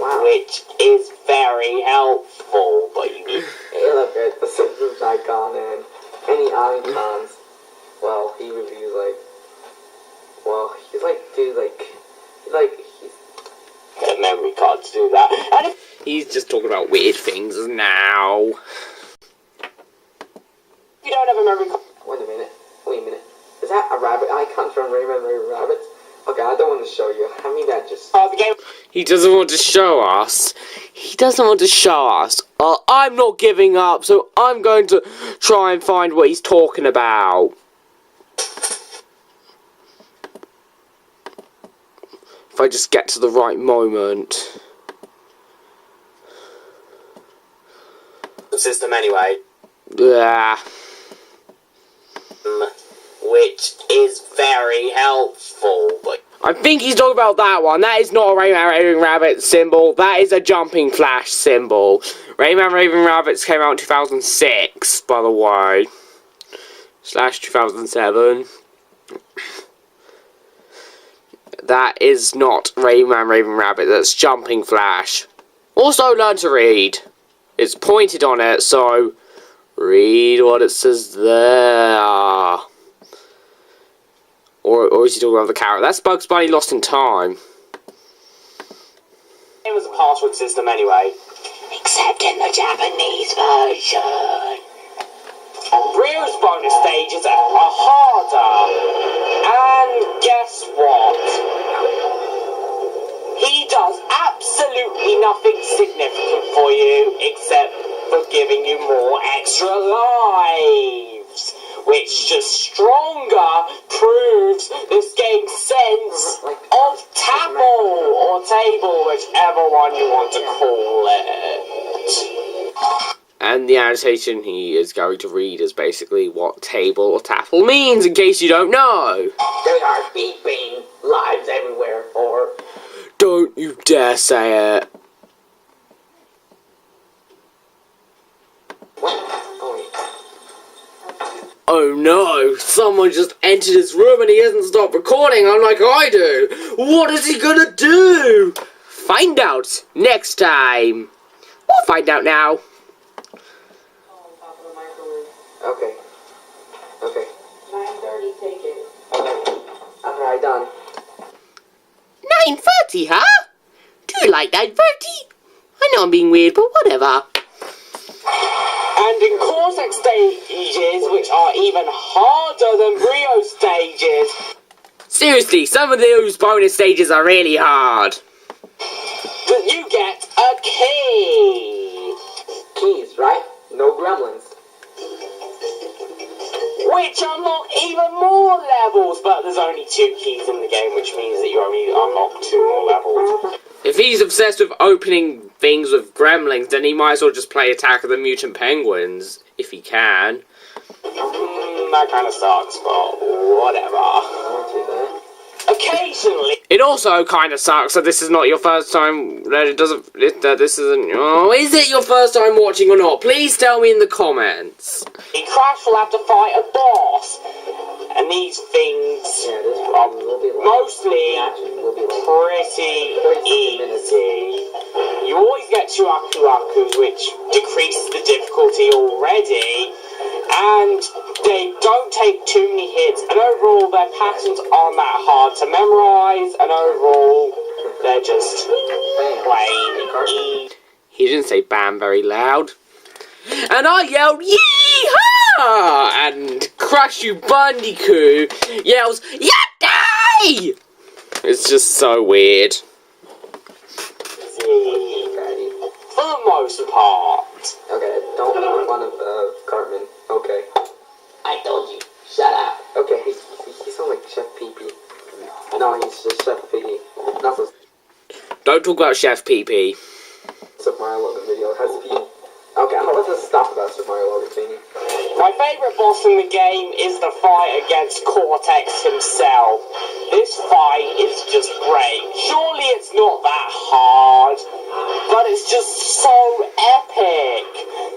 Wow. which is very helpful, but you need... Hey, look at the Simpsons icon and any icons. Well, he reviews like... Well, he's like, dude, he's... Get memory card to do that. And if He's just talking about weird things now. you don't have a memory card... Wait a minute. Is that a rabbit icon from Rayman Rabbit? Okay, I don't want to show you. I mean, that just... the game... He doesn't want to show us. He doesn't want to show us. I'm not giving up, so I'm going to try and find what he's talking about. If I just get to the right moment. System anyway. Yeah. Which is very helpful, but... I think he's talking about that one. That is not a Rayman Raving Rabbit symbol. That is a Jumping Flash symbol. Rayman Raving Rabbits came out in 2006, by the way. / 2007. That is not Rayman Raving Rabbit. That's Jumping Flash. Also, learn to read. It's pointed on it, so read what it says there. Or is he talking about the carrot? That's Bugs Bunny Lost in Time. It was a password system anyway. Except in the Japanese version. Brio's bonus stages are harder. And guess what? He does absolutely nothing significant for you except for giving you more extra lives. Which just stronger proves this game's sense of tapple or table, whichever one you want to call it. And the annotation he is going to read is basically what table or tapple means, in case you don't know. There are beeping lives everywhere, or... Don't you dare say it. What? Oh no, someone just entered his room and he hasn't stopped recording unlike I do. What is he gonna do? Find out next time. We'll find out now. Okay. 9:30, take it. Okay. Alright, done. 9:30, huh? Do you like 9:30? I know I'm being weird, but whatever. And in Cortex stages, which are even harder than Brio stages, Seriously, some of those bonus stages are really hard. you get a key. Keys, right? No gremlins. Which unlock even more levels, but there's only 2 keys in the game, which means that you only unlock 2 more levels. If he's obsessed with opening things with gremlins, then he might as well just play Attack of the Mutant Penguins, if he can. That kind of sucks, but whatever. Don't do that. Occasionally, It also kind of sucks that this is not your first time, that this isn't, oh, is it your first time watching or not? Please tell me in the comments. Crash will have to fight a boss, and these things Yeah, this are will be like... mostly Action will be like... pretty easy. You always get 2 Aku-Akus, which decreases the difficulty already, and they don't take too many hits, and overall their patterns aren't that hard to memorize, and overall they're just Cartman. He didn't say bam very loud. And I yelled, yee-haw! And Crash Bandicoot yells, yattay! It's just so weird. For the most part. Okay, don't make fun of Cartman. Okay. I told you. Shut up. Okay, he sounds like Chef Pee Pee. No, he's just Chef Pee Pee. Not so Don't talk about Chef Pee Pee. Super Mario Logan video. It has to be. Okay, let's just stop about Super Mario Logan thing. My favourite boss in the game is the fight against Cortex himself. This fight is just great. Surely it's not that hard, but it's just so epic.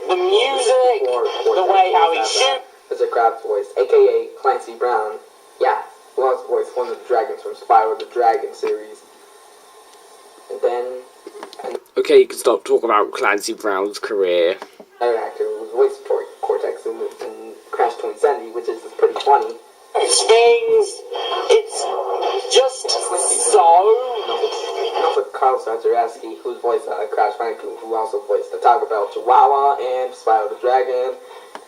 The music, the way how he shoots. It's a Crab's voice, aka Clancy Brown. Yeah, Love's voice, one of the dragons from Spyro the Dragon series. And then. Okay, you can stop talking about Clancy Brown's career. Another actor who voiced Cortex in Crash 2070, which is pretty funny. Things, it's just so. And also Carl Starzarowski, who's voiced Crash Bandicoot, who also voiced the Taco Bell Chihuahua and Spyro the Dragon.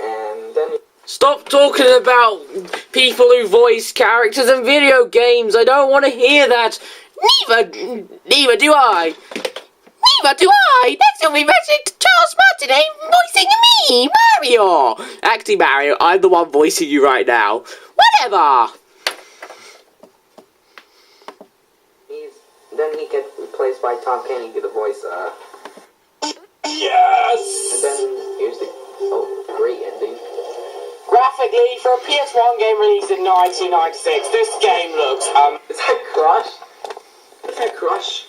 And then. Stop talking about people who voice characters in video games. I don't want to hear that. Neither do I. Neither do I. Next will be mentioned Charles Martinet voicing me, Mario. Actually, Mario, I'm the one voicing you right now. Whatever. Then he gets replaced by Tom Kenny to voice. Yes. And then here's the great ending. Graphically, for a PS1 game released in 1996, this game looks Is that Crush? Is that Crush?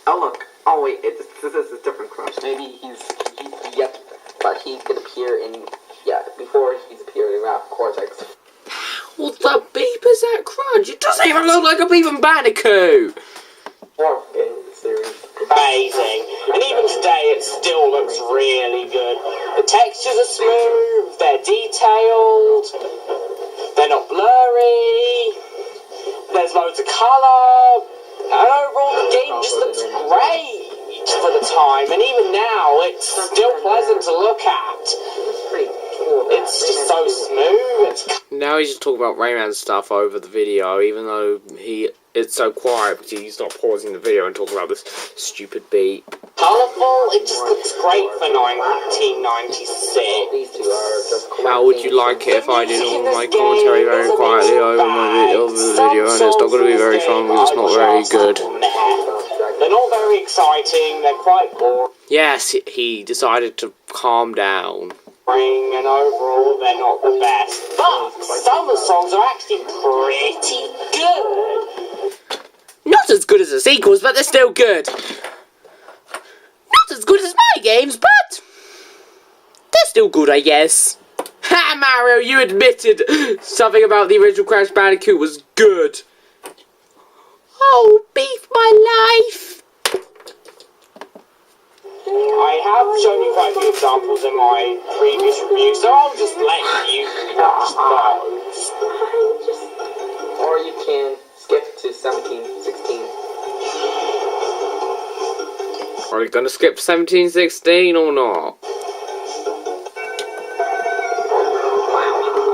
Oh look. Oh wait, this is a different Crush. Maybe he's yet, but he could appear in before he's appeared in Rap Cortex. What the beep is that crunch? It doesn't even look like a beeping Bandicoot. Or in the series. amazing. And even today, it still looks really good. The textures are smooth, they're detailed, they're not blurry, there's loads of colour, and overall the game just looks great for the time, and even now, it's still pleasant to look at. It's just so smooth. Now he's just talking about Rayman stuff over the video, even though it's so quiet because he's not pausing the video and talking about this stupid beat. Colourful, it just looks great for 1996. These two are just How would you like it if I did all my commentary very quietly over the video, and it's not going to be very fun because it's not very good. They're not very exciting, they're quite boring. Yes, he decided to calm down. And overall, they're not the best. But some of the songs are actually pretty good. Not as good as the sequels, but they're still good. Not as good as my games, but they're still good, I guess. Ha, Mario, you admitted something about the original Crash Bandicoot was good. Oh, beef my life. I have shown you quite a few examples in my previous review, so I'll just let you watch those. Or you can skip to 1716. Are we going to skip 1716 or not?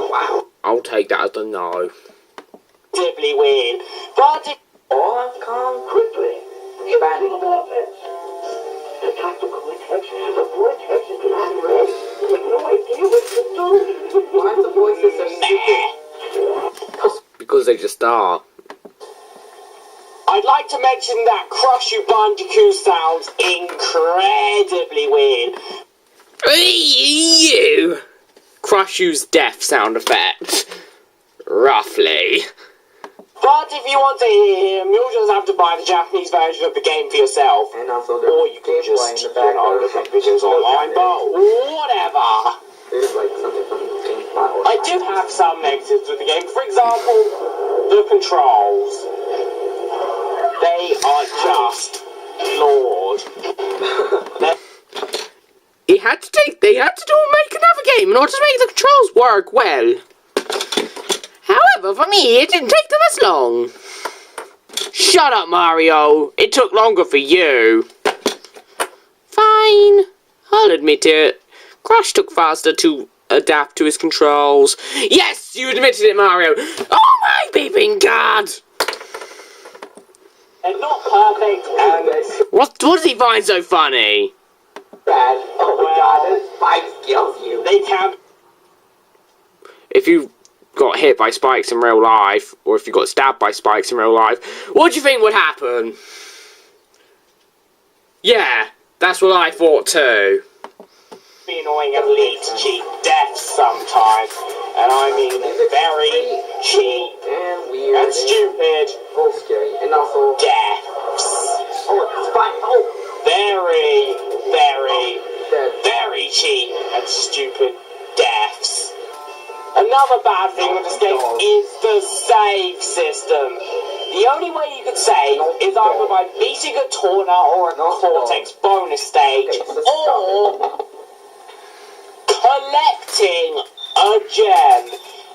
Wow. I'll take that as a no. Deeply weird, but it All have come quickly. Expanding. The tactical text, the vortex is not red. With no idea what to do. Why the voices are stupid? Because they just are. I'd like to mention that Crash Bandicoot sounds incredibly weird. You! Crushu's death sound effect. Roughly. But if you want to hear him, you'll just have to buy the Japanese version of the game for yourself. And also Or you can just, in the back look up videos online, but whatever. There's like something from the game plot. I do have some negatives with the game. For example, the controls. They are just flawed. They had to make another game in order to make the controls work well. However, for me, it didn't take them as long. Shut up, Mario. It took longer for you. fine. I'll admit it. Crash took faster to adapt to his controls. Yes, you admitted it, Mario. Oh my beeping god! They're not perfect, and What does he find so funny? Bad. Oh my god, this spike kills you. they can. If you got hit by spikes in real life, or if you got stabbed by spikes in real life, what do you think would happen? Yeah, that's what I thought too. Be annoying and lead to cheap deaths sometimes, and I mean very cheap And weird. and stupid Oh, scary. And also... deaths. Oh, spike. Oh. Very, very, Dead. very cheap and stupid deaths. Another bad thing with this game is the save system. The only way you could save is either by beating a Torna or a Cortex bonus stage, or collecting a gem.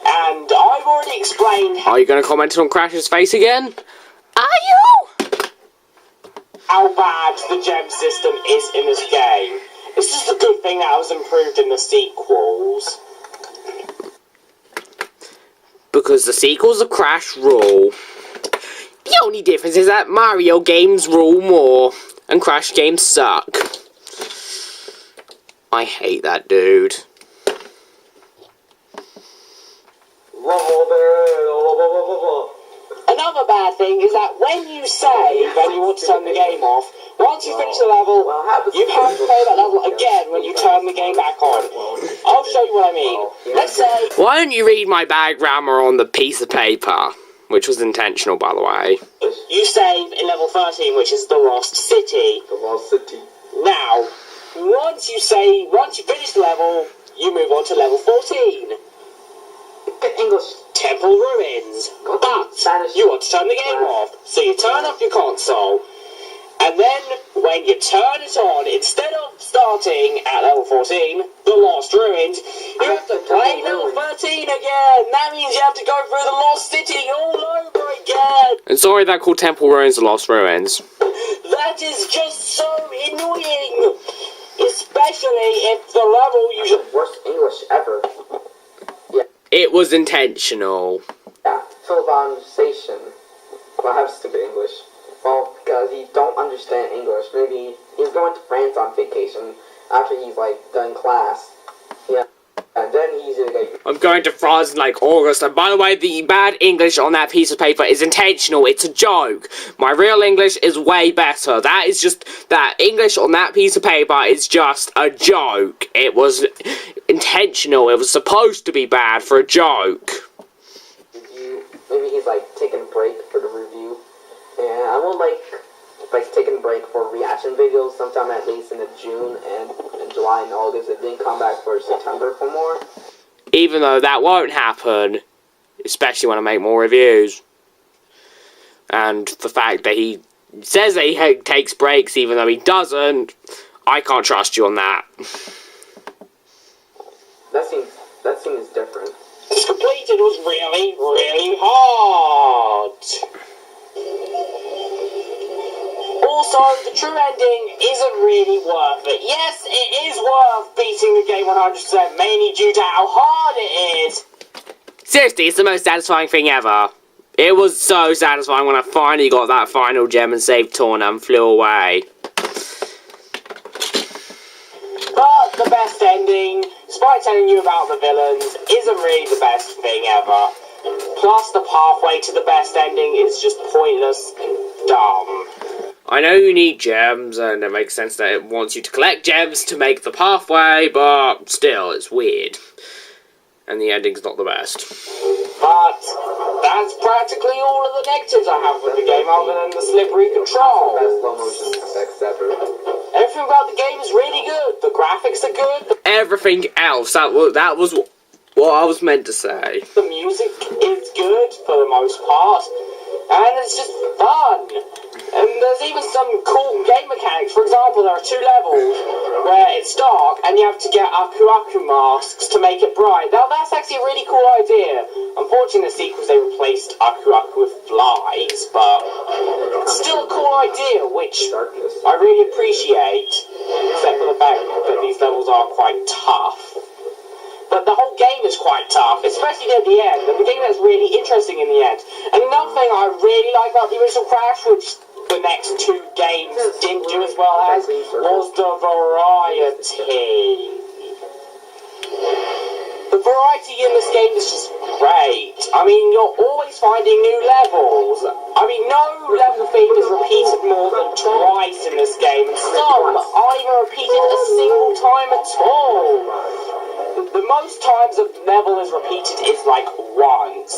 And I've already explained Are you going to comment on Crash's face again? Are you? how bad the gem system is in this game. It's just a good thing that was improved in the sequels. Because the sequels of Crash rule. The only difference is that Mario games rule more, and Crash games suck. I hate that dude. Another bad thing is that when you save and you want to turn the game off, once you finish the level, you have to play that level again when you turn the game back on. I'll show you what I mean. Let's say Why don't you read my bad grammar on the piece of paper? Which was intentional, by the way. you save in level 13, which is the Lost City. The Lost City. Now, once you finish the level, you move on to level 14. Get English. Temple Ruins. But you want to turn the game off, so you turn off your console, and then when you turn it on, instead of starting at level 14, the Lost Ruins, you have to play level 13 again. That means you have to go through the Lost City all over again. And sorry that called Temple Ruins the Lost Ruins. That is just so annoying, especially if the level you should. Worst English ever. It was intentional. Yeah, civilization. Well, I have stupid English. Well, because he don't understand English. Maybe he's going to France on vacation after he's like done class. Yeah, and then he's like. I'm going to France in like August, and by the way, the bad English on that piece of paper is intentional. It's a joke. My real English is way better. That is just, that English on that piece of paper is just a joke. It was intentional. It was supposed to be bad for a joke. Maybe he's like taking a break for the review. And I will like taking a break for reaction videos sometime at least in June and in July and August, and then come back for September for more. Even though that won't happen, especially when I make more reviews. And the fact that he says that he takes breaks even though he doesn't, I can't trust you on that. That seems different. To complete it was really, really hard. Also, the true ending isn't really worth it. Yes, it is worth beating the game 100%, mainly due to how hard it is. Seriously, it's the most satisfying thing ever. It was so satisfying when I finally got that final gem and saved Torna and flew away. But the best ending, despite telling you about the villains, isn't really the best thing ever. Plus, the pathway to the best ending is just pointless and dumb. I know you need gems, and it makes sense that it wants you to collect gems to make the pathway, but still, it's weird. And the ending's not the best. But that's practically all of the negatives I have with the game, other than the slippery control. Best slow motion effects ever. Everything about the game is really good. The graphics are good. Everything else, that was what I was meant to say. The music is good for the most part. And it's just fun. And there's even some cool game mechanics. For example, there are 2 levels where it's dark and you have to get Aku masks to make it bright. Now that's actually a really cool idea. Unfortunately, in the sequels they replaced Aku with flies, but it's still a cool idea, which I really appreciate. except for the fact that these levels are quite tough. But the whole game is quite tough, especially near the end. The beginning is really interesting in the end. And another thing I really like about the original Crash, which the next two games didn't do as well as, was the variety. The variety in this game is just great. I mean, you're always finding new levels. I mean, no level theme is repeated more than twice in this game, and some aren't even repeated a single time at all. The most times a level is repeated is like once.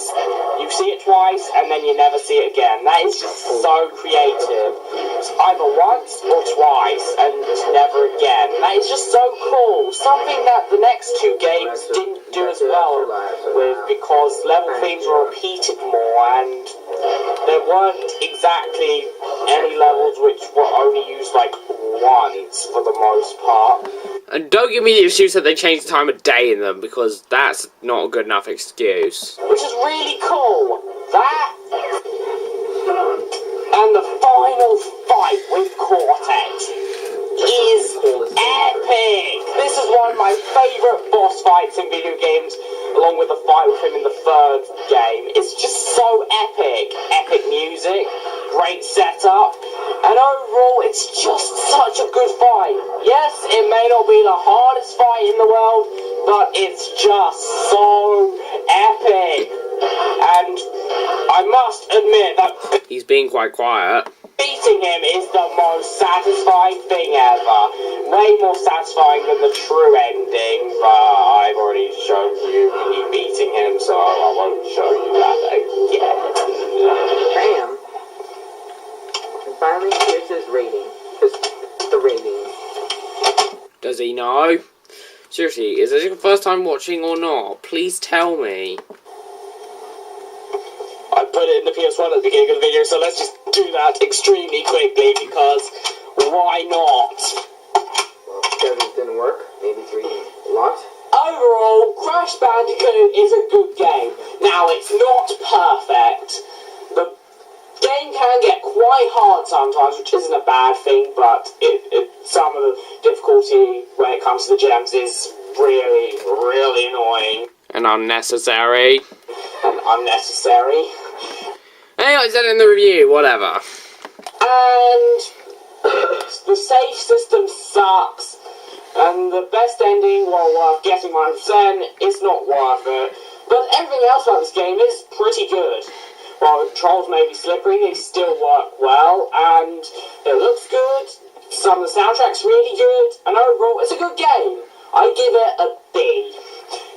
You see it twice and then you never see it again. That is just so creative. It's either once or twice and never again. That is just so cool. Something that the next two games didn't do as well with, because level themes were repeated more and there weren't exactly any levels which were only used like once for the most part. And don't give me the excuse that they changed the time of day in them, because that's not a good enough excuse. Which is really cool. That and the final fight with Cortex is epic. This is one of my favourite boss fights in video games, along with the fight with him in the third game. It's just so epic. Epic music, great setup, and overall it's just such a good fight. Yes, it may not be the hardest fight in the world, but it's just so epic. And I must admit that He's being quite quiet. beating him is the most satisfying thing ever. Way more satisfying than the true ending, but I've already shown you me beating him, so I won't show you that again. Bam! And finally, here's his rating. The rating. Does he know? Seriously, is this your first time watching or not? Please tell me. I put it in the PS1 at the beginning of the video, so let's just do that extremely quickly, because why not? Well, because it didn't work. Maybe it's reading a lot. Overall, Crash Bandicoot is a good game. Now, it's not perfect. The game can get quite hard sometimes, which isn't a bad thing, but some of the difficulty when it comes to the gems is really, really annoying. And unnecessary. And unnecessary. Anyway, said in the review, whatever. And the save system sucks. And the best ending, well, worth getting 100%, it's not worth it. But everything else about this game is pretty good. While the controls may be slippery, they still work well, and it looks good. Some of the soundtrack's really good, and overall, it's a good game. I give it a B.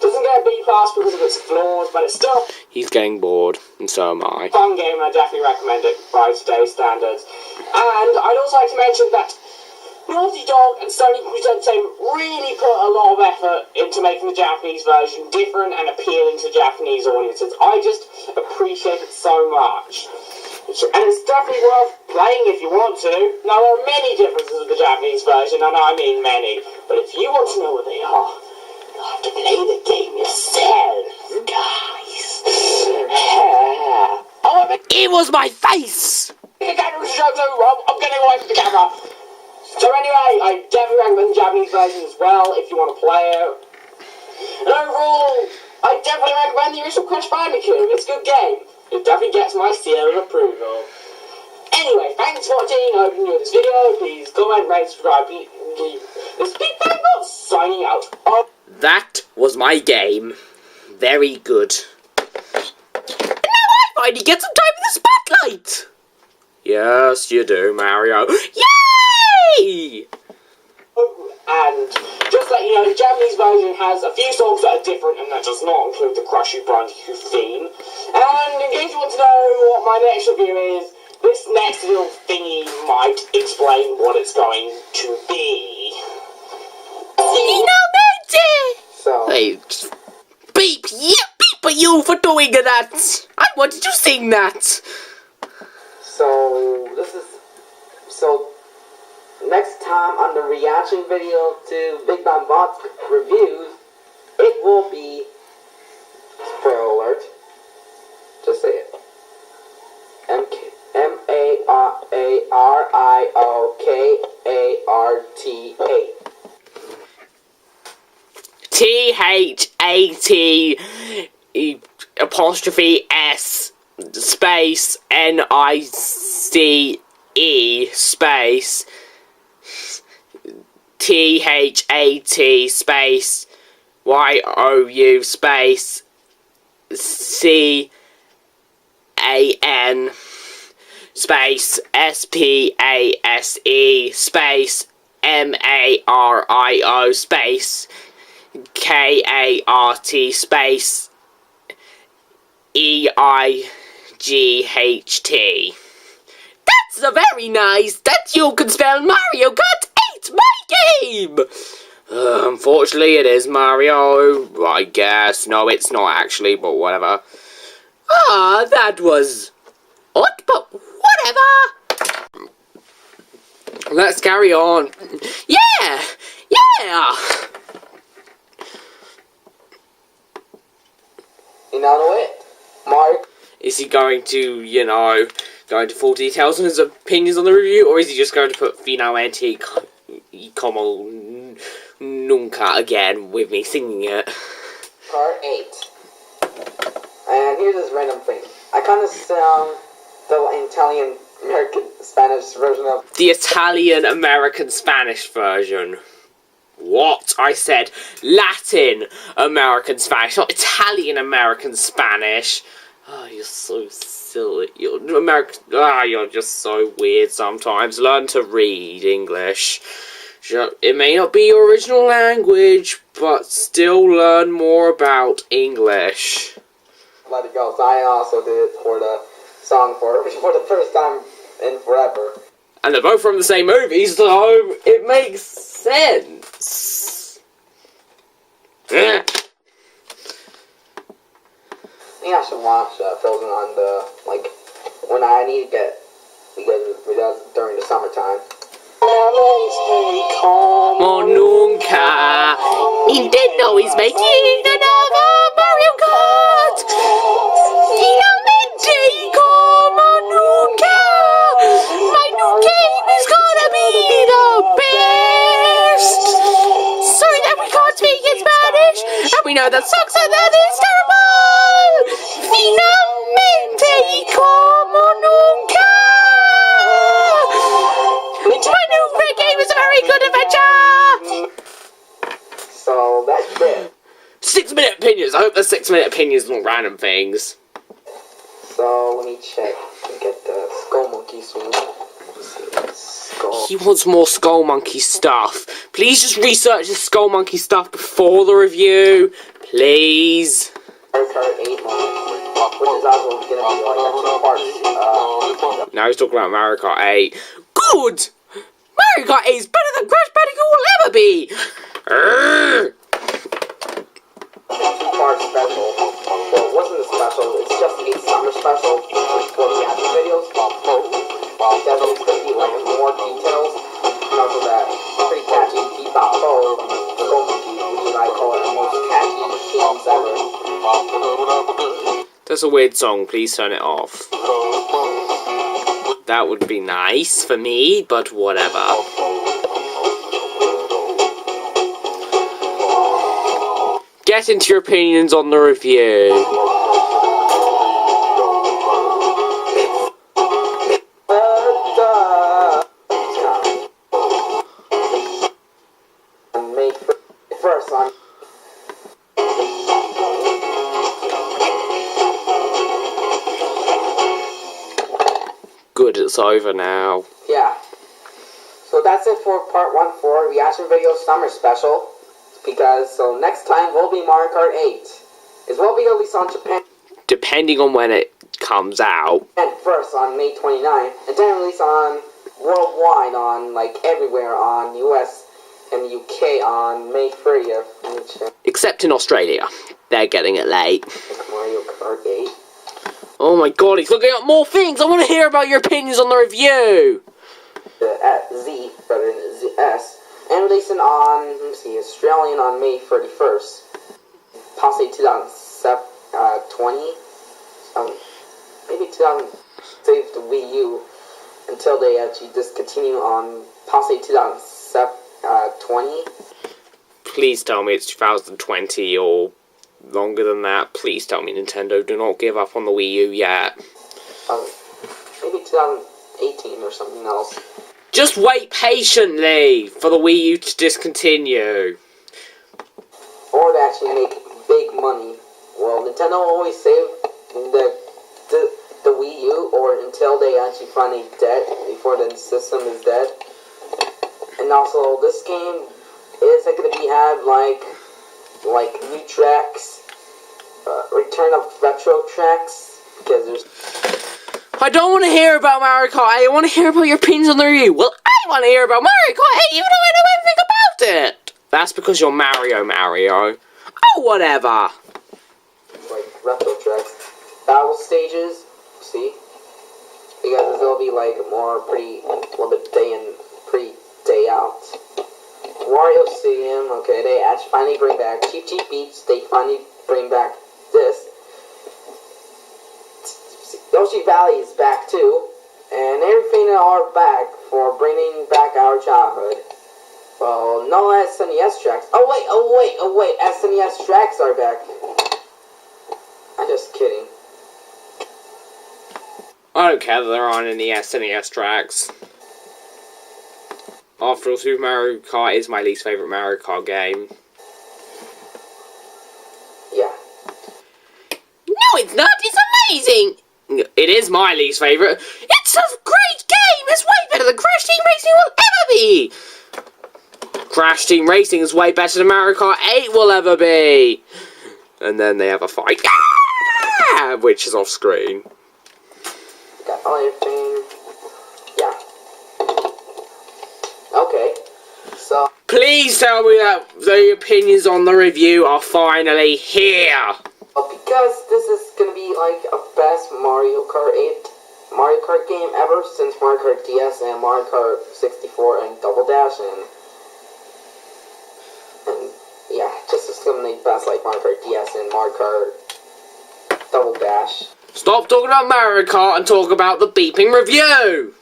Doesn't get a B+ because of its flaws, but it's still He's getting bored, and so am I. a fun game, and I definitely recommend it by today's standards. And I'd also like to mention that Naughty Dog and Sony Entertainment really put a lot of effort into making the Japanese version different and appealing to Japanese audiences. I just appreciate it so much. And it's definitely worth playing if you want to. Now, there are many differences with the Japanese version, and I mean many. But if you want to know what they are, you'll have to play the game yourself, guys. It was my face! I'm getting away from the camera. So anyway, I definitely recommend the Japanese version as well if you want to play it. And overall, I definitely recommend the original Crash Bandicoot. It's a good game. It definitely gets my seal of approval. Anyway, thanks for watching. I hope you enjoyed this video. Please comment, rate, subscribe. This Big Bang Bot signing out. That was my game. Very good. And now I finally get some time in the spotlight! Yes, you do, Mario. Yay! And just to let you know, the Japanese version has a few songs that are different, and that does not include the Crash Bandicoot theme. And in case you want to know what my next review is, this next little thingy might explain what it's going to be. So, Hey, just beep! Yeah, beep at you for doing that! I wanted to sing that! so next time on the reaction video to Big Bang Bot's reviews, it will be, spoiler alert, just say it, MARIOKARTH. THAT space NICE space THAT space YOU space CAN space SPASE space MARIO space KART space EIGHT. That's a very nice that you can spell Mario Kart 8, my game! Unfortunately, it is Mario, I guess. No, it's not actually, but whatever. Ah, that was odd, but whatever. Let's carry on. Yeah! You know it, Mark. Is he going to, go into full details on his opinions on the review, or is he just going to put finalmente como nunca again with me singing it? Part 8. And here's this random thing. I kind of sound the Italian American Spanish version of the Italian American Spanish version. What? I said Latin American Spanish, not Italian American Spanish. Oh, you're so silly. You're just so weird sometimes. Learn to read English. It may not be your original language, but still learn more about English. Let It Go. So I also did it for the song for the first time in forever. And they're both from the same movie, so it makes sense. I think I should watch Frozen on the, when I need to get, because it does during the summertime. Como nunca, Nintendo is making another Mario Kart. Finalmente, como nunca, my new game is gonna be the best. Sorry that we can't speak in Spanish, and we know that sucks and that is terrible. Finalmente, como nunca. My new great game is a very good adventure! So, that's it. 6-minute opinions. I hope the 6-minute opinions not random things. So, let me check and get the Skull Monkey soon. He wants more Skull Monkey stuff. Please just research the Skull Monkey stuff before the review. Please. Mario Kart 8 which is also going to be like 2 parts. Now he's talking about Mario Kart 8. Good! Mario Kart 8 is better than Crash Bandicoot will ever be! 2-part special. Well, it wasn't a special, it's just a summer special for the reaction videos. Because it's going to be more details. And also that pretty catchy Bebop Bo from Skull Monkey, which is I call it the most catchy themes ever. That's a weird song, please turn it off. That would be nice for me, but whatever. Get into your opinions on the review. Made first on. Good, it's over now. Yeah. So that's it for part 1 for reaction video summer special. Because, so next time will be Mario Kart 8. It will be released on Japan. Depending on when it comes out. And first on May 29th. And then released on worldwide on, everywhere on US and the UK on May 30th. Except in Australia. They're getting it late. Mario Kart 8. Oh my god, he's looking up more things! I want to hear about your opinions on the review! The Z, rather than the S. And releasing on, Australian on May 31st. Possibly 2020. Maybe 2000. Save the Wii U until they actually discontinue on possibly 2020. Please tell me it's 2020 or longer than that. Please tell me, Nintendo, do not give up on the Wii U yet. Maybe 2018 or something else. Just wait patiently for the Wii U to discontinue. Or to actually make big money. Well, Nintendo always save the Wii U or until they actually find a debt before the system is dead. And also, this game is going to have like new tracks, return of retro tracks, because there's. I don't want to hear about Mario Kart 8. I want to hear about your opinions on the review. Well, I want to hear about Mario Kart 8 even though I know everything about it. That's because you're Mario. Oh, whatever. Like retro tracks, battle stages. See, because it'll be like more pretty, a little bit day in, pre-day out. Wario Stadium. Okay, they actually finally bring back Cheap Beats. They finally bring back this. Yoshi Valley is back too, and everything are back for bringing back our childhood. Well, no SNES tracks. Oh wait, SNES tracks are back. I'm just kidding. I don't care that there aren't any SNES tracks. After all, Super Mario Kart is my least favourite Mario Kart game. Yeah. No, it's not. It's amazing. It is my least favourite. It's a great game! It's way better than Crash Team Racing will ever be! Crash Team Racing is way better than Mario Kart 8 will ever be! And then they have a fight. Ah! Which is off screen. Got everything. Yeah. Okay. So. Please tell me that the opinions on the review are finally here! Because this is gonna be like a best Mario Kart game ever since Mario Kart DS and Mario Kart 64 and Double Dash and yeah, just as gonna make best like Mario Kart DS and Mario Kart Double Dash. Stop talking about Mario Kart and talk about the beeping review!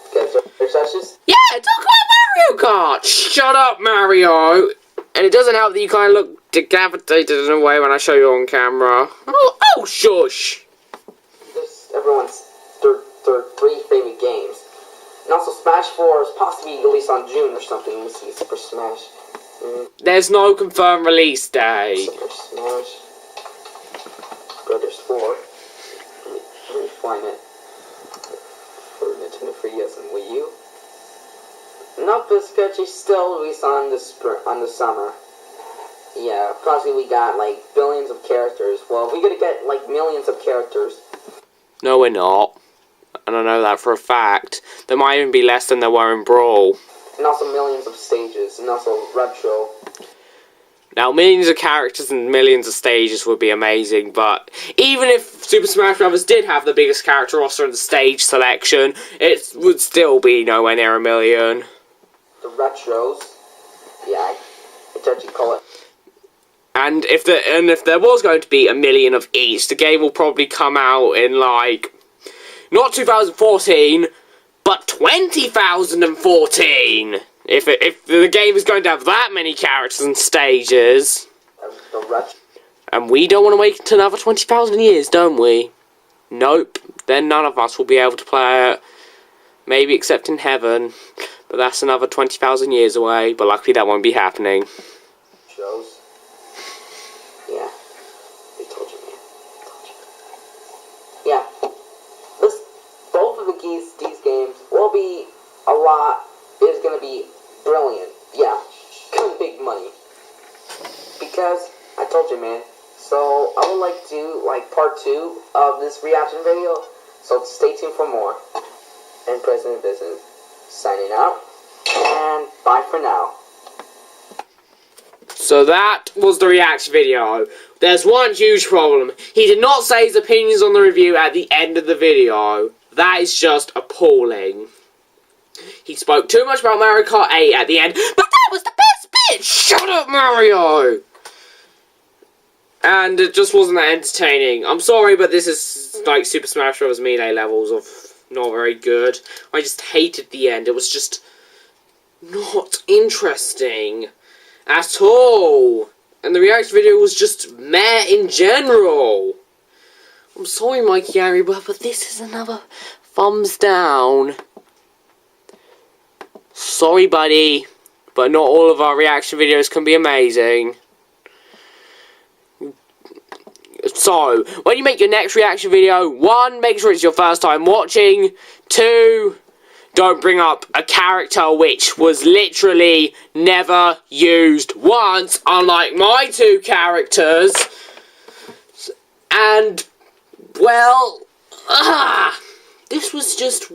Okay, so that's just. Yeah, talk about Mario Kart! Shut up, Mario! And it doesn't help that you kind of look decapitated in a way when I show you on camera. Oh, shush! This everyone's their three favorite games. And also Smash 4 is possibly released on June or something. Let's see, Super Smash. There's no confirmed release date. Super Smash Brothers 4. Let me find it. For Nintendo 3DS and Wii U. Nope, it's actually still released on the summer. Yeah, probably we got like billions of characters. Well, we're gonna get like millions of characters. No, we're not. And I know that for a fact. There might even be less than there were in Brawl. And also millions of stages, and also retro. Now, millions of characters and millions of stages would be amazing, but even if Super Smash Bros. Did have the biggest character roster and the stage selection, it would still be nowhere near a million. The retros, yeah, it's actually call it. And if there was going to be a million of each, the game will probably come out in like not 2014, but 2014. If the game is going to have that many characters and stages. And we don't want to wait until another 20,000 years, don't we? Nope. Then none of us will be able to play it. Maybe except in heaven. But that's another 20,000 years away. But luckily that won't be happening. Shows. Yeah. They told you, man. Yeah. Both of these games will be a lot. Is going to be brilliant. Yeah. Big money. Because, I told you, man. So, I would like to do, like, part 2 of this reaction video. So, stay tuned for more. And President Business signing out. And bye for now. So that was the reaction video. There's one huge problem. He did not say his opinions on the review at the end of the video. That is just appalling. He spoke too much about Mario Kart 8 at the end, but that was the best bit! Shut up, Mario! And it just wasn't that entertaining. I'm sorry, but this is like Super Smash Bros. Melee levels of not very good. I just hated the end. It was just not interesting. at all. And the reaction video was just meh in general. I'm sorry, MikeyAngryBird, but this is another thumbs down. Sorry, buddy, but not all of our reaction videos can be amazing. So, when you make your next reaction video, 1, make sure it's your first time watching. 2, don't bring up a character which was literally never used once, unlike my 2 characters. And, well, this was just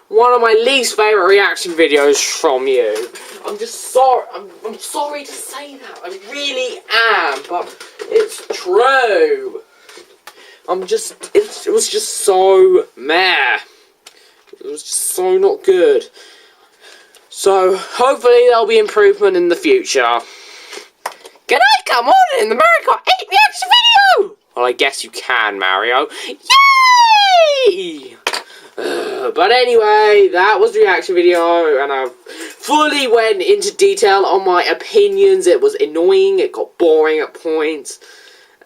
one of my least favourite reaction videos from you. I'm just sorry, I'm sorry to say that, I really am, but it's true. It was just so meh. It was just so not good. So, hopefully there'll be improvement in the future. Can I come on in the Mario Kart 8 reaction video? Well, I guess you can, Mario. Yay! But anyway, that was the reaction video, and I fully went into detail on my opinions. It was annoying, it got boring at points,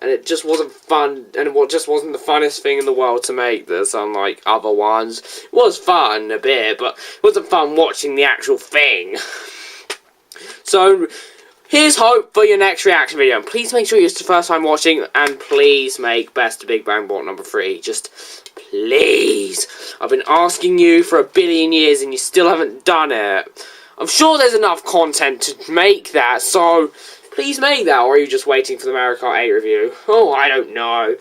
and it just wasn't fun, and it just wasn't the funnest thing in the world to make this, unlike other ones. It was fun a bit, but it wasn't fun watching the actual thing. So, here's hope for your next reaction video. And please make sure it's the first time watching, and please make Best of Big Bang Bot number 3. Just please. I've been asking you for 1 billion years and you still haven't done it. I'm sure there's enough content to make that, so please make that, or are you just waiting for the Mario Kart 8 review? Oh, I don't know.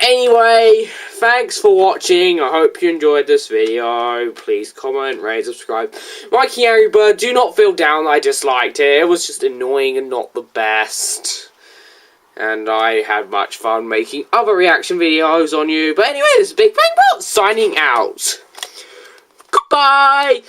Anyway, thanks for watching. I hope you enjoyed this video. Please comment, rate, subscribe. MikeyAngryBird, do not feel down that I disliked it. It was just annoying and not the best. And I had much fun making other reaction videos on you. But anyway, this is Big Bang Bot signing out. Goodbye!